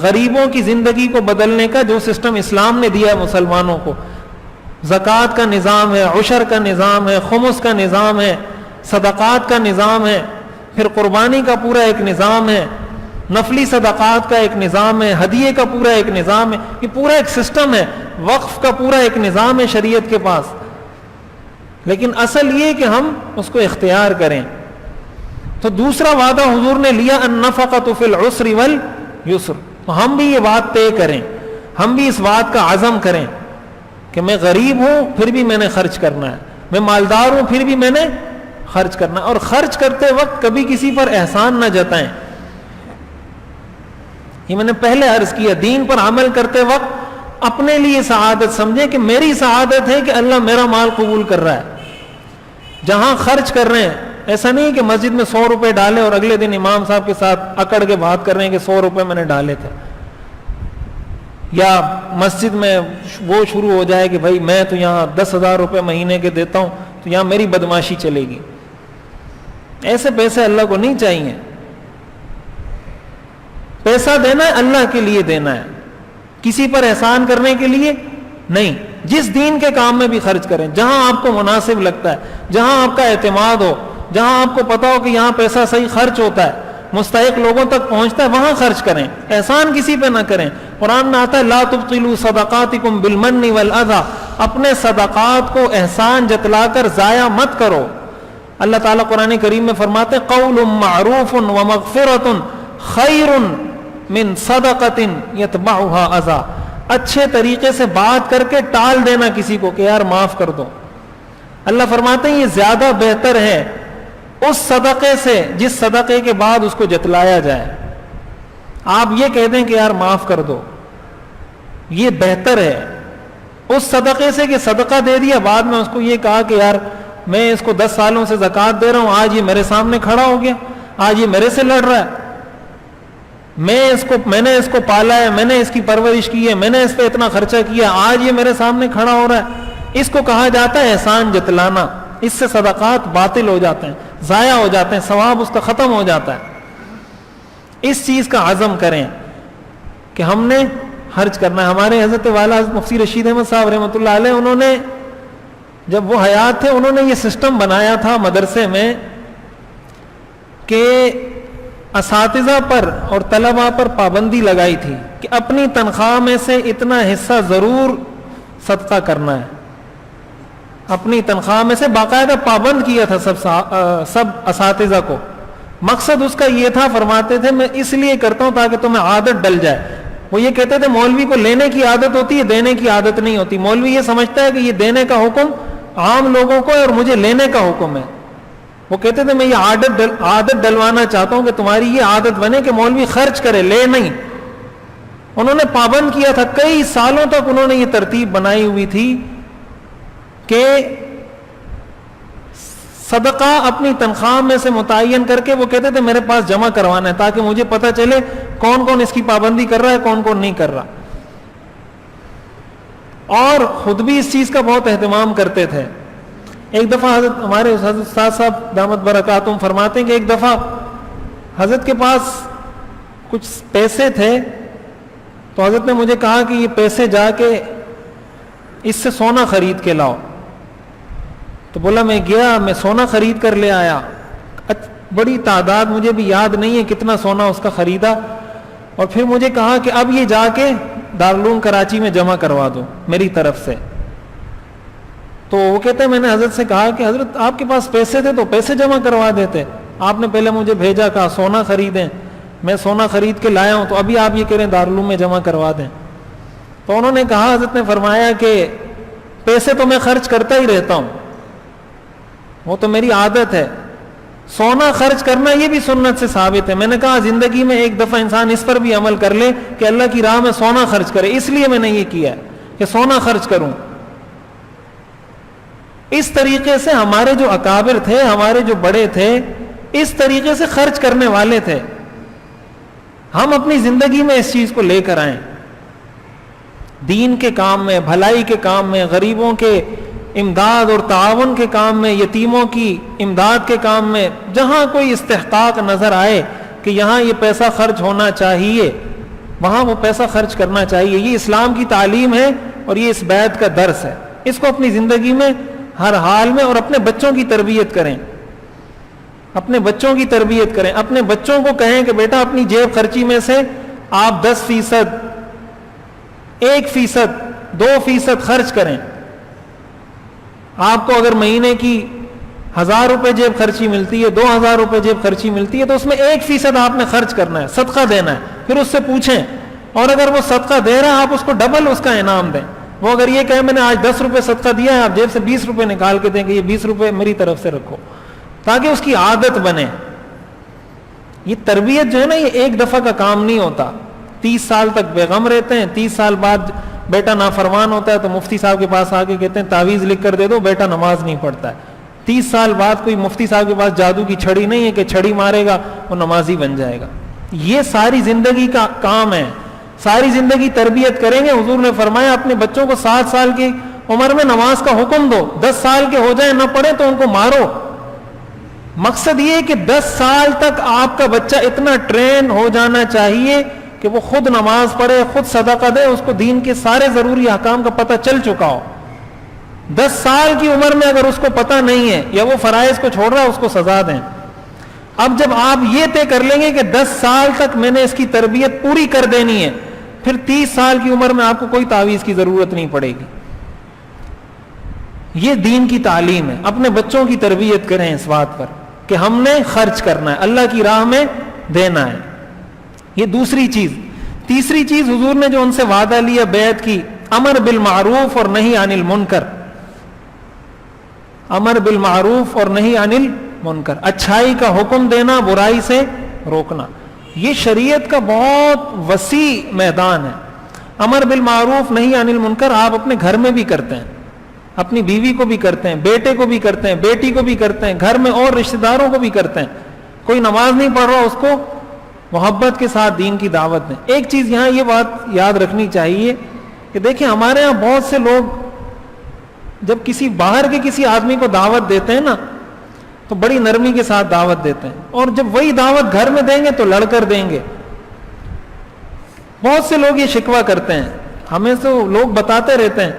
غریبوں کی زندگی کو بدلنے کا جو سسٹم اسلام نے دیا ہے مسلمانوں کو۔ زکوٰۃ کا نظام ہے، عشر کا نظام ہے، خمس کا نظام ہے، صدقات کا نظام ہے، پھر قربانی کا پورا ایک نظام ہے، نفلی صدقات کا ایک نظام ہے، ہدیے کا پورا ایک نظام ہے، یہ پورا ایک سسٹم ہے، وقف کا پورا ایک نظام ہے شریعت کے پاس۔ لیکن اصل یہ کہ ہم اس کو اختیار کریں۔ تو دوسرا وعدہ حضور نے لیا النفقۃ فی العسر والیسر، تو ہم بھی یہ بات طے کریں، ہم بھی اس بات کا عزم کریں کہ میں غریب ہوں پھر بھی میں نے خرچ کرنا ہے، میں مالدار ہوں پھر بھی میں نے خرچ کرنا ہے۔ اور خرچ کرتے وقت کبھی کسی پر احسان نہ جتائیں۔ یہ میں نے پہلے عرض کیا، دین پر عمل کرتے وقت اپنے لیے سعادت سمجھیں کہ میری سعادت ہے کہ اللہ میرا مال قبول کر رہا ہے۔ جہاں خرچ کر رہے ہیں ایسا نہیں کہ مسجد میں 100 روپے ڈالے اور اگلے دن امام صاحب کے ساتھ اکڑ کے بات کر رہے ہیں کہ 100 روپے میں نے ڈالے تھے، یا مسجد میں وہ شروع ہو جائے کہ بھائی میں تو یہاں 10,000 روپے مہینے کے دیتا ہوں تو یہاں میری بدماشی چلے گی۔ ایسے پیسے اللہ کو نہیں چاہیے۔ پیسہ دینا ہے اللہ کے لیے دینا ہے، کسی پر احسان کرنے کے لیے نہیں۔ جس دین کے کام میں بھی خرچ کریں، جہاں آپ کو مناسب لگتا ہے، جہاں آپ کا اعتماد ہو، جہاں آپ کو پتا ہو کہ یہاں پیسہ صحیح خرچ ہوتا ہے، مستحق لوگوں تک پہنچتا ہے، وہاں خرچ کریں، احسان کسی پہ نہ کریں۔ قرآن میں آتا ہے لا تبطلوا صدقاتکم بالمن والاذى، اپنے صدقات کو احسان جتلا کر ضائع مت کرو۔ اللہ تعالیٰ قرآن کریم میں فرماتے ہیں قول معروف ومغفرۃ خیر من صدقۃ یتبعها اذى، اچھے طریقے سے بات کر کے ٹال دینا کسی کو کہ یار معاف کر دو، اللہ فرماتے ہیں یہ زیادہ بہتر ہے اس صدقے سے جس صدقے کے بعد اس کو جتلایا جائے. آپ یہ کہہ دیں کہ یار معاف کر دو, یہ بہتر ہے اس صدقے سے کہ صدقہ دے دیا, بعد میں اس کو یہ کہا کہ یار میں اس کو 10 سالوں سے زکوٰۃ دے رہا ہوں, آج یہ میرے سامنے کھڑا ہو گیا, آج یہ میرے سے لڑ رہا ہے, میں نے اس کو پالا ہے, میں نے اس کی پرورش کی ہے, میں نے اس پہ اتنا خرچہ کیا, آج یہ میرے سامنے کھڑا ہو رہا ہے. اس کو کہا جاتا ہے احسان جتلانا. اس سے صدقات باطل ہو جاتے ہیں, ضائع ہو جاتے ہیں, ثواب اس کا ختم ہو جاتا ہے. اس چیز کا عزم کریں کہ ہم نے خرچ کرنا ہے. ہمارے حضرت والا حضرت مفتی رشید احمد صاحب رحمۃ اللہ علیہ, انہوں نے جب وہ حیات تھے انہوں نے یہ سسٹم بنایا تھا مدرسے میں کہ اساتذہ پر اور طلباء پر پابندی لگائی تھی کہ اپنی تنخواہ میں سے اتنا حصہ ضرور صدقہ کرنا ہے. اپنی تنخواہ میں سے باقاعدہ پابند کیا تھا سب اساتذہ کو. مقصد اس کا یہ تھا, فرماتے تھے میں اس لیے کرتا ہوں تاکہ تمہیں عادت ڈل جائے. وہ یہ کہتے تھے مولوی کو لینے کی عادت ہوتی ہے, دینے کی عادت نہیں ہوتی. مولوی یہ سمجھتا ہے کہ یہ دینے کا حکم عام لوگوں کو ہے اور مجھے لینے کا حکم ہے. وہ کہتے تھے میں یہ عادت ڈلوانا چاہتا ہوں کہ تمہاری یہ عادت بنے کہ مولوی خرچ کرے, لے نہیں. انہوں نے پابند کیا تھا, کئی سالوں تک انہوں نے یہ ترتیب بنائی ہوئی تھی کہ صدقہ اپنی تنخواہ میں سے متعین کر کے وہ کہتے تھے میرے پاس جمع کروانا ہے تاکہ مجھے پتہ چلے کون کون اس کی پابندی کر رہا ہے, کون کون نہیں کر رہا. اور خود بھی اس چیز کا بہت اہتمام کرتے تھے. ایک دفعہ ہمارے حضرت استاد صاحب دامت برکاتہم فرماتے ہیں کہ ایک دفعہ حضرت کے پاس کچھ پیسے تھے, تو حضرت نے مجھے کہا کہ یہ پیسے جا کے اس سے سونا خرید کے لاؤ. تو بولا میں گیا, میں سونا خرید کر لے آیا. بڑی تعداد مجھے بھی یاد نہیں ہے کتنا سونا اس کا خریدا, اور پھر مجھے کہا کہ اب یہ جا کے دارالعلوم کراچی میں جمع کروا دو میری طرف سے. تو وہ کہتے ہیں میں نے حضرت سے کہا کہ حضرت آپ کے پاس پیسے تھے تو پیسے جمع کروا دیتے, آپ نے پہلے مجھے بھیجا, کہا سونا خریدیں, میں سونا خرید کے لایا ہوں, تو ابھی آپ یہ کہہ رہے ہیں دارالعلوم میں جمع کروا دیں. تو انہوں نے کہا, حضرت نے فرمایا کہ پیسے تو میں خرچ کرتا ہی رہتا ہوں, وہ تو میری عادت ہے. سونا خرچ کرنا یہ بھی سنت سے ثابت ہے. میں نے کہا زندگی میں ایک دفعہ انسان اس پر بھی عمل کر لے کہ اللہ کی راہ میں سونا خرچ کرے, اس لیے میں نے یہ کیا کہ سونا خرچ کروں. اس طریقے سے ہمارے جو اکابر تھے, ہمارے جو بڑے تھے, اس طریقے سے خرچ کرنے والے تھے. ہم اپنی زندگی میں اس چیز کو لے کر آئیں, دین کے کام میں, بھلائی کے کام میں, غریبوں کے امداد اور تعاون کے کام میں, یتیموں کی امداد کے کام میں, جہاں کوئی استحقاق نظر آئے کہ یہاں یہ پیسہ خرچ ہونا چاہیے, وہاں وہ پیسہ خرچ کرنا چاہیے. یہ اسلام کی تعلیم ہے اور یہ اس بیت کا درس ہے. اس کو اپنی زندگی میں ہر حال میں, اور اپنے بچوں کی تربیت کریں, اپنے بچوں کی تربیت کریں. اپنے بچوں کو کہیں کہ بیٹا اپنی جیب خرچی میں سے آپ 10%, 1%, 2% خرچ کریں. آپ کو اگر مہینے کی 1000 روپے جیب خرچی ملتی ہے, 2000 روپے جیب خرچی ملتی ہے, تو اس میں 1% آپ نے خرچ کرنا ہے, صدقہ دینا ہے. پھر اس سے پوچھیں, اور اگر وہ صدقہ دے رہا ہے آپ اس کو ڈبل اس کا انعام دیں. وہ اگر یہ کہے میں نے آج 10 روپے صدقہ دیا ہے, آپ جیب سے 20 روپے نکال کے دیں کہ یہ 20 روپے میری طرف سے رکھو, تاکہ اس کی عادت بنے. یہ تربیت جو ہے نا, یہ ایک دفعہ کا کام نہیں ہوتا. 30 سال تک بیغم رہتے ہیں, 30 سال بعد بیٹا نافرمان ہوتا ہے تو مفتی صاحب کے پاس آ کے کہتے ہیں تعویذ لکھ کر دے دو, بیٹا نماز نہیں پڑھتا ہے. 30 سال بعد کوئی مفتی صاحب کے پاس جادو کی چھڑی نہیں ہے کہ چھڑی مارے گا وہ نمازی بن جائے گا. یہ ساری زندگی کا کام ہے, ساری زندگی تربیت کریں گے. حضور نے فرمایا اپنے بچوں کو 7 سال کی عمر میں نماز کا حکم دو, 10 سال کے ہو جائیں نہ پڑھیں تو ان کو مارو. مقصد یہ ہے کہ 10 سال تک آپ کا بچہ اتنا ٹرین ہو جانا چاہیے کہ وہ خود نماز پڑھے, خود صدقہ دے, اس کو دین کے سارے ضروری احکام کا پتہ چل چکا ہو. 10 سال کی عمر میں اگر اس کو پتہ نہیں ہے یا وہ فرائض کو چھوڑ رہا ہے, اس کو سزا دیں. اب جب آپ یہ طے کر لیں گے کہ 10 سال تک میں نے اس کی تربیت پوری کر دینی ہے, پھر 30 سال کی عمر میں آپ کو کوئی تعویذ کی ضرورت نہیں پڑے گی. یہ دین کی تعلیم ہے. اپنے بچوں کی تربیت کریں اس بات پر کہ ہم نے خرچ کرنا ہے, اللہ کی راہ میں دینا ہے. یہ دوسری چیز. تیسری چیز, حضور نے جو ان سے وعدہ لیا بیعت کی, امر بالمعروف اور نہی عن المنکر. امر بالمعروف اور نہی عن المنکر، اچھائی کا حکم دینا، برائی سے روکنا. یہ شریعت کا بہت وسیع میدان ہے. امر بالمعروف نہی عن المنکر آپ اپنے گھر میں بھی کرتے ہیں، اپنی بیوی کو بھی کرتے ہیں، بیٹے کو بھی کرتے ہیں، بیٹی کو بھی کرتے ہیں، گھر میں اور رشتہ داروں کو بھی کرتے ہیں. کوئی نماز نہیں پڑھ رہا، اس کو محبت کے ساتھ دین کی دعوت دیں. ایک چیز یہاں یہ بات یاد رکھنی چاہیے کہ دیکھیں ہمارے ہاں بہت سے لوگ جب کسی باہر کے کسی آدمی کو دعوت دیتے ہیں نا تو بڑی نرمی کے ساتھ دعوت دیتے ہیں، اور جب وہی دعوت گھر میں دیں گے تو لڑ کر دیں گے. بہت سے لوگ یہ شکوہ کرتے ہیں، ہمیں تو لوگ بتاتے رہتے ہیں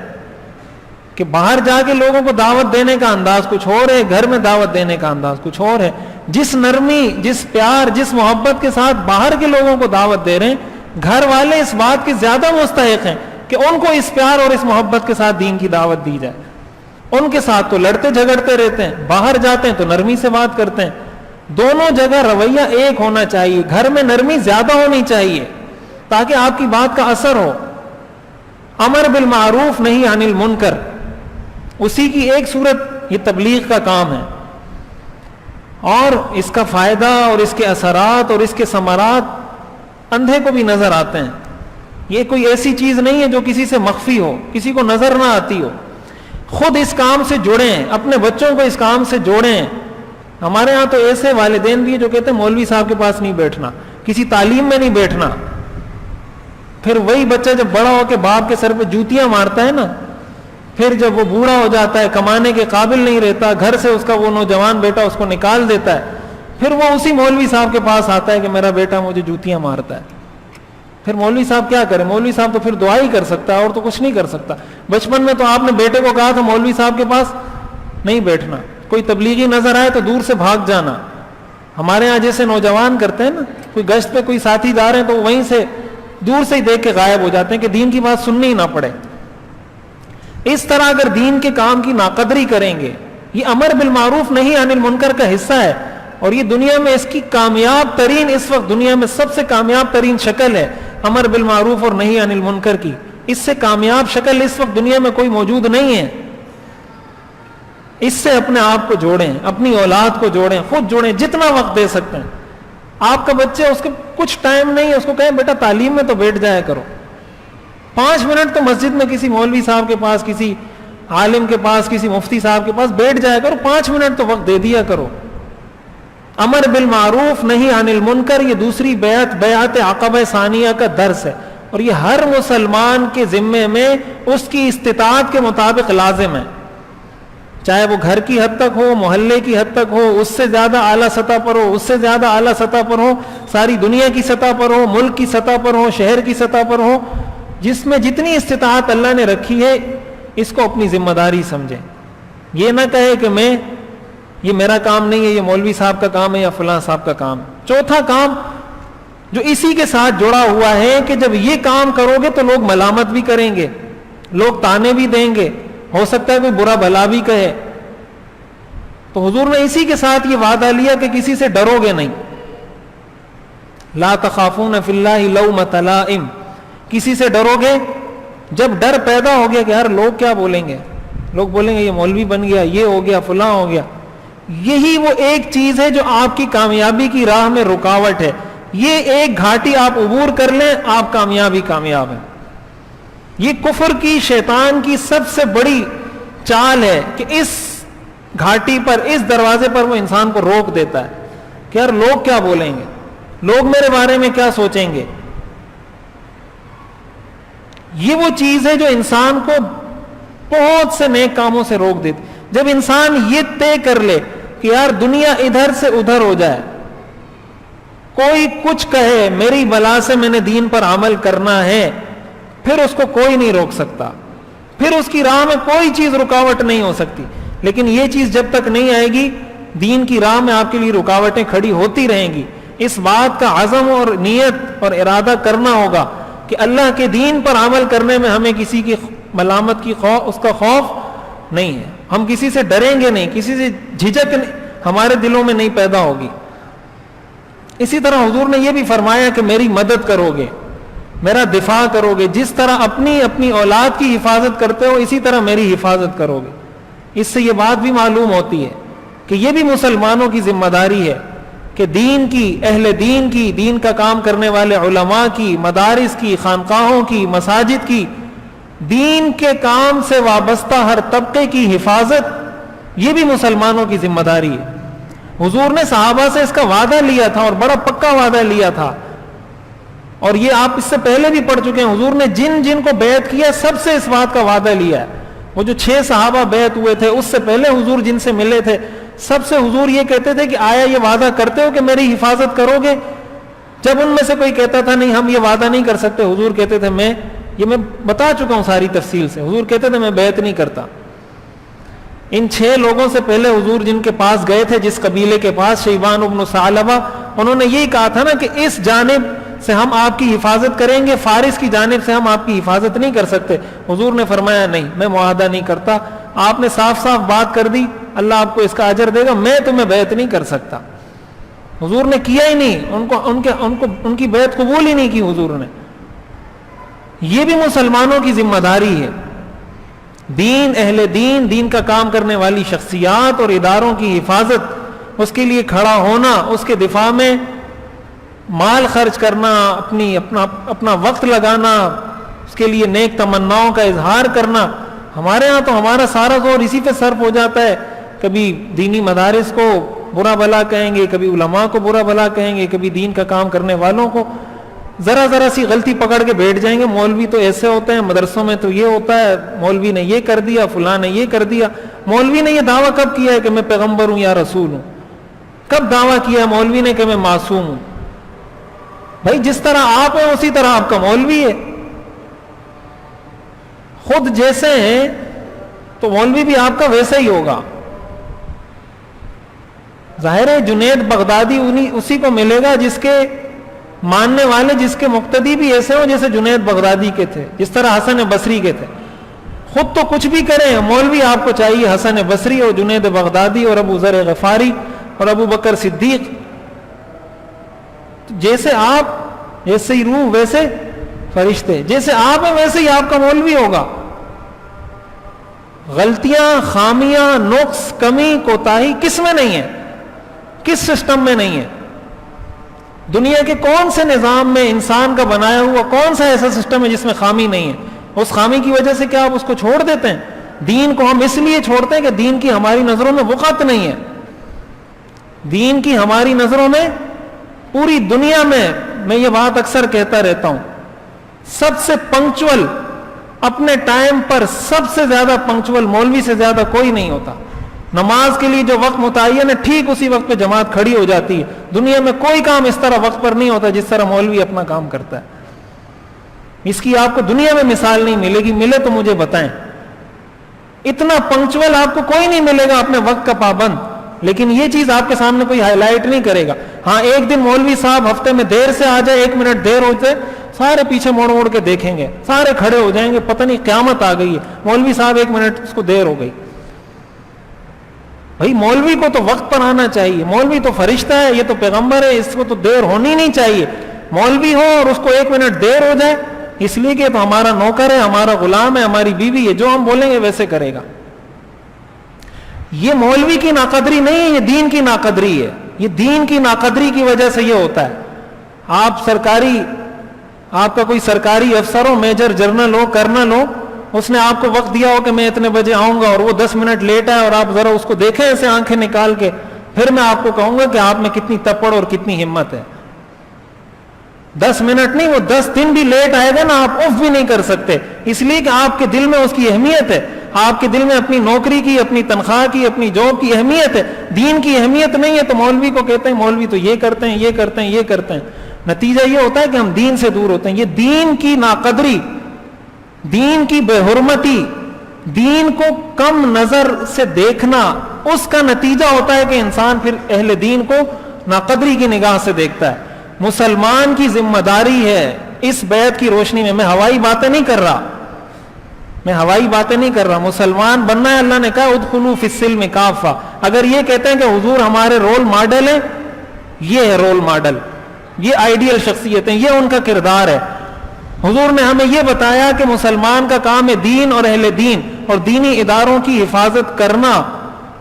کہ باہر جا کے لوگوں کو دعوت دینے کا انداز کچھ اور ہے، گھر میں دعوت دینے کا انداز کچھ اور ہے. جس نرمی، جس پیار، جس محبت کے ساتھ باہر کے لوگوں کو دعوت دے رہے ہیں، گھر والے اس بات کے زیادہ مستحق ہیں کہ ان کو اس پیار اور اس محبت کے ساتھ دین کی دعوت دی جائے. ان کے ساتھ تو لڑتے جھگڑتے رہتے ہیں، باہر جاتے ہیں تو نرمی سے بات کرتے ہیں. دونوں جگہ رویہ ایک ہونا چاہیے. گھر میں نرمی زیادہ ہونی چاہیے تاکہ آپ کی بات کا اثر ہو. امر بالمعروف نہی عن المنکر، اسی کی ایک صورت یہ تبلیغ کا کام ہے، اور اس کا فائدہ اور اس کے اثرات اور اس کے ثمرات اندھے کو بھی نظر آتے ہیں. یہ کوئی ایسی چیز نہیں ہے جو کسی سے مخفی ہو، کسی کو نظر نہ آتی ہو. خود اس کام سے جڑیں، اپنے بچوں کو اس کام سے جوڑیں. ہمارے ہاں تو ایسے والدین بھی جو کہتے ہیں مولوی صاحب کے پاس نہیں بیٹھنا، کسی تعلیم میں نہیں بیٹھنا. پھر وہی بچہ جب بڑا ہو کے باپ کے سر پہ جوتیاں مارتا ہے نا، پھر جب وہ بوڑھا ہو جاتا ہے، کمانے کے قابل نہیں رہتا، گھر سے اس کا وہ نوجوان بیٹا اس کو نکال دیتا ہے، پھر وہ اسی مولوی صاحب کے پاس آتا ہے کہ میرا بیٹا مجھے جوتیاں مارتا ہے. پھر مولوی صاحب کیا کرے؟ مولوی صاحب تو پھر دعا ہی کر سکتا ہے اور تو کچھ نہیں کر سکتا. بچپن میں تو آپ نے بیٹے کو کہا تھا مولوی صاحب کے پاس نہیں بیٹھنا، کوئی تبلیغی نظر آئے تو دور سے بھاگ جانا. ہمارے ہاں جیسے نوجوان کرتے ہیں نا، کوئی گشت پہ کوئی ساتھی دار ہیں تو وہیں سے دور سے ہی دیکھ کے غائب ہو جاتے ہیں کہ دین کی بات سننی ہی نہ پڑے. اس طرح اگر دین کے کام کی ناقدری کریں گے، یہ امر بالمعروف نہی عن المنکر کا حصہ ہے، اور یہ دنیا میں اس کی کامیاب ترین، اس وقت دنیا میں سب سے کامیاب ترین شکل ہے امر بالمعروف اور نہی عن المنکر کی. اس سے کامیاب شکل اس وقت دنیا میں کوئی موجود نہیں ہے. اس سے اپنے آپ کو جوڑیں، اپنی اولاد کو جوڑیں، خود جوڑیں، جتنا وقت دے سکتے ہیں. آپ کا بچہ، اس کے کچھ ٹائم نہیں ہے، اس کو کہیں بیٹا تعلیم میں تو بیٹھ جایا کرو، 5 منٹ تو مسجد میں کسی مولوی صاحب کے پاس، کسی عالم کے پاس، کسی مفتی صاحب کے پاس بیٹھ جایا کرو، 5 منٹ تو وقت دے دیا کرو. امر بالمعروف نہی عن المنکر، یہ دوسری بیعت عقبہ ثانیہ کا درس ہے، اور یہ ہر مسلمان کے ذمے میں اس کی استطاعت کے مطابق لازم ہے. چاہے وہ گھر کی حد تک ہو، محلے کی حد تک ہو، اس سے زیادہ اعلیٰ سطح پر ہو، اس سے زیادہ اعلیٰ سطح پر ہو، ساری دنیا کی سطح پر ہو، ملک کی سطح پر ہو، شہر کی سطح پر ہو، جس میں جتنی استطاعت اللہ نے رکھی ہے اس کو اپنی ذمہ داری سمجھیں. یہ نہ کہے کہ یہ میرا کام نہیں ہے، یہ مولوی صاحب کا کام ہے یا فلاں صاحب کا کام. چوتھا کام جو اسی کے ساتھ جڑا ہوا ہے کہ جب یہ کام کرو گے تو لوگ ملامت بھی کریں گے، لوگ تانے بھی دیں گے، ہو سکتا ہے کوئی برا بھلا بھی کہے. تو حضور نے اسی کے ساتھ یہ وعدہ لیا کہ کسی سے ڈرو گے نہیں. لا تخافون فی اللہ لومۃ لائم، کسی سے ڈرو گے. جب ڈر پیدا ہو گیا کہ یار لوگ کیا بولیں گے، لوگ بولیں گے یہ مولوی بن گیا، یہ ہو گیا، فلاں ہو گیا، یہی وہ ایک چیز ہے جو آپ کی کامیابی کی راہ میں رکاوٹ ہے. یہ ایک گھاٹی آپ عبور کر لیں، آپ کامیاب ہیں. یہ کفر کی، شیطان کی سب سے بڑی چال ہے کہ اس گھاٹی پر، اس دروازے پر وہ انسان کو روک دیتا ہے کہ یار لوگ کیا بولیں گے، لوگ میرے بارے میں کیا سوچیں گے. یہ وہ چیز ہے جو انسان کو بہت سے نیک کاموں سے روک دیتی. جب انسان یہ طے کر لے کہ یار دنیا ادھر سے ادھر ہو جائے، کوئی کچھ کہے، میری بلا سے میں نے دین پر عمل کرنا ہے، پھر اس کو کوئی نہیں روک سکتا، پھر اس کی راہ میں کوئی چیز رکاوٹ نہیں ہو سکتی. لیکن یہ چیز جب تک نہیں آئے گی، دین کی راہ میں آپ کے لیے رکاوٹیں کھڑی ہوتی رہیں گی. اس بات کا عزم اور نیت اور ارادہ کرنا ہوگا کہ اللہ کے دین پر عمل کرنے میں ہمیں کسی کی ملامت کی اس کا خوف نہیں ہے. ہم کسی سے ڈریں گے نہیں، کسی سے جھجک ہمارے دلوں میں نہیں پیدا ہوگی. اسی طرح حضور نے یہ بھی فرمایا کہ میری مدد کرو گے، میرا دفاع کرو گے. جس طرح اپنی اولاد کی حفاظت کرتے ہو، اسی طرح میری حفاظت کرو گے. اس سے یہ بات بھی معلوم ہوتی ہے کہ یہ بھی مسلمانوں کی ذمہ داری ہے کہ دین کی، اہل دین کی، دین کا کام کرنے والے علماء کی، مدارس کی، خانقاہوں کی، مساجد کی، دین کے کام سے وابستہ ہر طبقے کی حفاظت یہ بھی مسلمانوں کی ذمہ داری ہے۔ حضور نے صحابہ سے اس کا وعدہ لیا تھا اور بڑا پکا وعدہ لیا تھا، اور یہ آپ اس سے پہلے بھی پڑھ چکے ہیں۔ حضور نے جن جن کو بیعت کیا سب سے اس بات کا وعدہ لیا ہے۔ وہ جو 6 صحابہ بیعت ہوئے تھے، اس سے پہلے حضور جن سے ملے تھے، سب سے حضور یہ کہتے تھے کہ آیا یہ وعدہ کرتے ہو کہ میری حفاظت کرو گے؟ جب ان میں سے کوئی کہتا تھا نہیں ہم یہ وعدہ نہیں کر سکتے، حضور کہتے تھے میں بتا چکا ہوں ساری تفصیل سے، حضور کہتے تھے میں بیعت نہیں کرتا۔ ان 6 لوگوں سے پہلے حضور جن کے پاس گئے تھے، جس قبیلے کے پاس، شیبان ابن ثعلبہ، انہوں نے یہی کہا تھا نا کہ اس جانب سے ہم آپ کی حفاظت کریں گے، فارس کی جانب سے ہم آپ کی حفاظت نہیں کر سکتے۔ حضور نے فرمایا نہیں، میں معاہدہ نہیں کرتا۔ آپ نے صاف صاف بات کر دی، اللہ آپ کو اس کا اجر دے گا، میں تمہیں بیعت نہیں کر سکتا۔ حضور نے کیا ہی نہیں، ان کی بیعت قبول ہی نہیں کی حضور نے۔ یہ بھی مسلمانوں کی ذمہ داری ہے، دین، اہل دین، دین کا کام کرنے والی شخصیات اور اداروں کی حفاظت، اس کے لیے کھڑا ہونا، اس کے دفاع میں مال خرچ کرنا، اپنا وقت لگانا، اس کے لیے نیک تمناؤں کا اظہار کرنا۔ ہمارے ہاں تو ہمارا سارا زور اسی پہ صرف ہو جاتا ہے، کبھی دینی مدارس کو برا بھلا کہیں گے، کبھی علماء کو برا بھلا کہیں گے، کبھی دین کا کام کرنے والوں کو ذرا سی غلطی پکڑ کے بیٹھ جائیں گے، مولوی تو ایسے ہوتے ہیں، مدرسوں میں تو یہ ہوتا ہے، مولوی نے یہ کر دیا، فلاں نے یہ کر دیا۔ مولوی نے یہ دعویٰ کب کیا ہے کہ میں پیغمبر ہوں یا رسول ہوں؟ کب دعویٰ کیا ہے مولوی نے کہ میں معصوم ہوں؟ بھائی جس طرح آپ ہیں اسی طرح آپ کا مولوی ہے، خود جیسے ہیں تو مولوی بھی آپ کا ویسا ہی ہوگا۔ ظاہر ہے جنید بغدادی اسی کو ملے گا جس کے ماننے والے، جس کے مقتدی بھی ایسے ہوں جیسے جنید بغدادی کے تھے، جس طرح حسن بصری کے تھے۔ خود تو کچھ بھی کریں، مولوی آپ کو چاہیے حسن بصری اور جنید بغدادی اور ابو ذر غفاری اور ابو بکر صدیق۔ جیسے آپ، جیسے ہی روح ویسے فرشتے، جیسے آپ ہیں ویسے ہی آپ کا مولوی ہوگا۔ غلطیاں، خامیاں، نقص، کمی، کوتاہی کس میں نہیں ہے؟ کس سسٹم میں نہیں ہے؟ دنیا کے کون سے نظام میں انسان کا بنایا ہوا کون سا ایسا سسٹم ہے جس میں خامی نہیں ہے؟ اس خامی کی وجہ سے کیا آپ اس کو چھوڑ دیتے ہیں؟ دین کو ہم اس لیے چھوڑتے ہیں کہ دین کی ہماری نظروں میں وقت نہیں ہے۔ دین کی ہماری نظروں میں پوری دنیا میں یہ بات اکثر کہتا رہتا ہوں، سب سے پنکچول، اپنے ٹائم پر سب سے زیادہ پنکچول مولوی سے زیادہ کوئی نہیں ہوتا۔ نماز کے لیے جو وقت متعین ہے ٹھیک اسی وقت پہ جماعت کھڑی ہو جاتی ہے۔ دنیا میں کوئی کام اس طرح وقت پر نہیں ہوتا جس طرح مولوی اپنا کام کرتا ہے۔ اس کی آپ کو دنیا میں مثال نہیں ملے گی، ملے تو مجھے بتائیں۔ اتنا پنکچول آپ کو کوئی نہیں ملے گا اپنے وقت کا پابند، لیکن یہ چیز آپ کے سامنے کوئی ہائی لائٹ نہیں کرے گا۔ ہاں ایک دن مولوی صاحب ہفتے میں دیر سے آ جائے، 1 منٹ دیر ہو جائے، سارے پیچھے موڑ موڑ کے دیکھیں گے، سارے کھڑے ہو جائیں گے، پتہ نہیں قیامت آ گئی ہے، مولوی صاحب 1 منٹ اس کو دیر ہو گئی۔ بھائی مولوی کو تو وقت پر آنا چاہیے، مولوی تو فرشتہ ہے، یہ تو پیغمبر ہے، اس کو تو دیر ہونی نہیں چاہیے۔ مولوی ہو اور اس کو 1 منٹ دیر ہو جائے اس لیے کہ تو ہمارا نوکر ہے، ہمارا غلام ہے، ہماری بیوی ہے، جو ہم بولیں گے ویسے کرے گا۔ یہ مولوی کی ناقدری نہیں ہے، یہ دین کی ناقدری ہے۔ یہ دین کی ناقدری کی وجہ سے یہ ہوتا ہے۔ آپ کا کوئی سرکاری افسر ہو، میجر جنرل ہو، کرنل ہو، اس نے آپ کو وقت دیا ہو کہ میں اتنے بجے آؤں گا اور وہ 10 منٹ لیٹ ہے، اور آپ ذرا اس کو دیکھیں ایسے آنکھیں نکال کے، پھر میں آپ کو کہوں گا کہ آپ میں کتنی تپڑ اور کتنی ہمت ہے۔ 10 منٹ نہیں، وہ 10 دن بھی لیٹ آئے گا نا، آپ اف بھی نہیں کر سکتے، اس لیے کہ آپ کے دل میں اس کی اہمیت ہے، آپ کے دل میں اپنی نوکری کی، اپنی تنخواہ کی، اپنی جاب کی اہمیت ہے، دین کی اہمیت نہیں ہے۔ تو مولوی کو کہتے ہیں مولوی تو یہ کرتے ہیں، یہ کرتے ہیں، یہ کرتے ہیں، نتیجہ یہ ہوتا ہے کہ ہم دین سے دور ہوتے ہیں۔ یہ دین کی ناقدری، دین کی بے حرمتی، دین کو کم نظر سے دیکھنا، اس کا نتیجہ ہوتا ہے کہ انسان پھر اہل دین کو ناقدری کی نگاہ سے دیکھتا ہے۔ مسلمان کی ذمہ داری ہے اس بیعت کی روشنی میں ہوائی باتیں نہیں کر رہا، مسلمان بننا ہے۔ اللہ نے کہا ادخلوا فی السلم کافہ۔ اگر یہ کہتے ہیں کہ حضور ہمارے رول ماڈل ہیں، یہ ہے رول ماڈل، یہ آئیڈیل شخصیت ہیں، یہ ان کا کردار ہے۔ حضور نے ہمیں یہ بتایا کہ مسلمان کا کام ہے دین اور اہل دین، اور دینی اداروں کی حفاظت کرنا،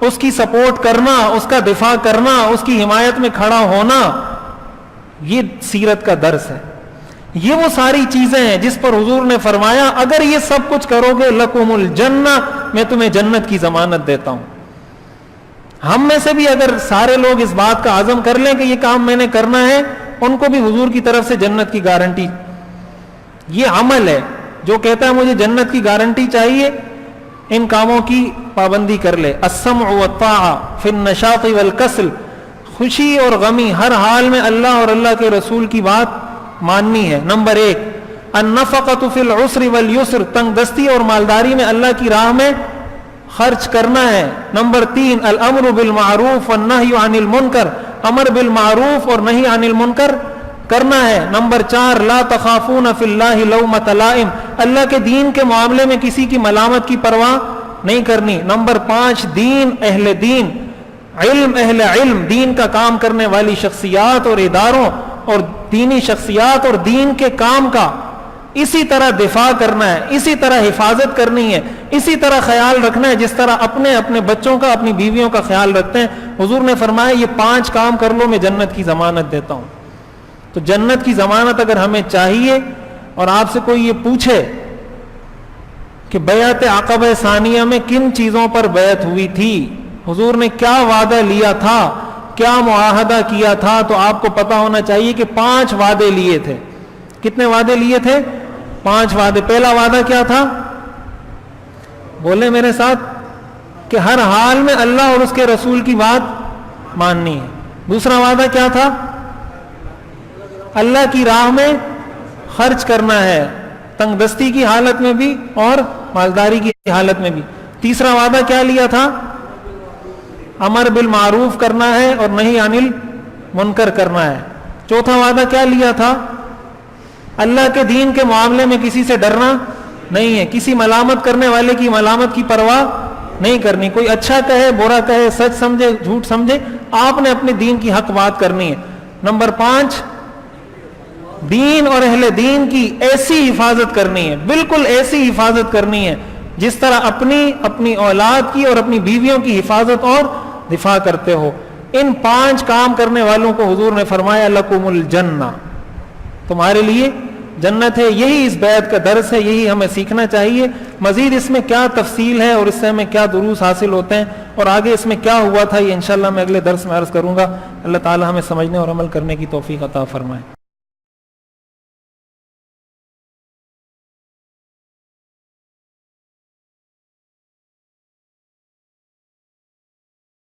اس کی سپورٹ کرنا، اس کا دفاع کرنا، اس کی حمایت میں کھڑا ہونا، یہ سیرت کا درس ہے۔ یہ وہ ساری چیزیں ہیں جس پر حضور نے فرمایا اگر یہ سب کچھ کرو گے لکم الجنہ، میں تمہیں جنت کی ضمانت دیتا ہوں۔ ہم میں سے بھی اگر سارے لوگ اس بات کا عزم کر لیں کہ یہ کام میں نے کرنا ہے، ان کو بھی حضور کی طرف سے جنت کی گارنٹی۔ یہ عمل ہے، جو کہتا ہے مجھے جنت کی گارنٹی چاہیے، ان کاموں کی پابندی کر لے۔ السمع والطاعہ فی النشاط والکسل، خوشی اور غمی ہر حال میں اللہ اور اللہ کے رسول کی بات ماننی ہے۔ نمبر 1 النفقۃ فی العسر والیسر، تنگ دستی اور مالداری میں اللہ کی راہ میں خرچ کرنا ہے۔ نمبر 3 الامر بالمعروف والنہی عن المنکر، امر بالمعروف اور نہی عن المنکر کرنا ہے۔ نمبر 4 لا تخافون فی اللہ لومۃ لائم، اللہ کے دین کے معاملے میں کسی کی ملامت کی پرواہ نہیں کرنی۔ نمبر 5 دین، اہل دین، علم، اہل علم، دین کا کام کرنے والی شخصیات اور اداروں اور دینی شخصیات اور دین کے کام کا اسی طرح دفاع کرنا ہے، اسی طرح حفاظت کرنی ہے، اسی طرح خیال رکھنا ہے جس طرح اپنے بچوں کا، اپنی بیویوں کا خیال رکھتے ہیں۔ حضور نے فرمایا یہ 5 کام کر لو میں جنت کی ضمانت دیتا ہوں۔ تو جنت کی ضمانت اگر ہمیں چاہیے اور آپ سے کوئی یہ پوچھے کہ بیعت عقبہ ثانیہ میں کن چیزوں پر بیعت ہوئی تھی، حضور نے کیا وعدہ لیا تھا، کیا معاہدہ کیا تھا، تو آپ کو پتا ہونا چاہیے کہ 5 وعدے لیے تھے۔ کتنے وعدے لیے تھے؟ 5 وعدے۔ پہلا وعدہ کیا تھا؟ بولے میرے ساتھ، کہ ہر حال میں اللہ اور اس کے رسول کی بات ماننی ہے۔ دوسرا وعدہ کیا تھا؟ اللہ کی راہ میں خرچ کرنا ہے، تنگ دستی کی حالت میں بھی اور مالداری کی حالت میں بھی۔ تیسرا وعدہ کیا لیا تھا؟ امر بالمعروف کرنا ہے اور نہی عن المنکر کرنا ہے۔ چوتھا وعدہ کیا لیا تھا؟ اللہ کے دین کے معاملے میں کسی سے ڈرنا نہیں ہے، کسی ملامت کرنے والے کی ملامت کی پرواہ نہیں کرنی، کوئی اچھا کہے برا کہے، سچ سمجھے جھوٹ سمجھے، آپ نے اپنے دین کی حق بات کرنی ہے۔ نمبر 5 دین اور اہل دین کی ایسی حفاظت کرنی ہے، بالکل ایسی حفاظت کرنی ہے جس طرح اپنی اولاد کی اور اپنی بیویوں کی حفاظت اور دفاع کرتے ہو۔ ان 5 کام کرنے والوں کو حضور نے فرمایا لکم الجنہ، تمہارے لیے جنت ہے۔ یہی اس بیعت کا درس ہے، یہی ہمیں سیکھنا چاہیے۔ مزید اس میں کیا تفصیل ہے اور اس سے ہمیں کیا دروس حاصل ہوتے ہیں اور آگے اس میں کیا ہوا تھا، یہ انشاءاللہ میں اگلے درس میں عرض کروں گا۔ اللہ تعالی ہمیں سمجھنے اور عمل کرنے کی توفیق عطا فرمائے۔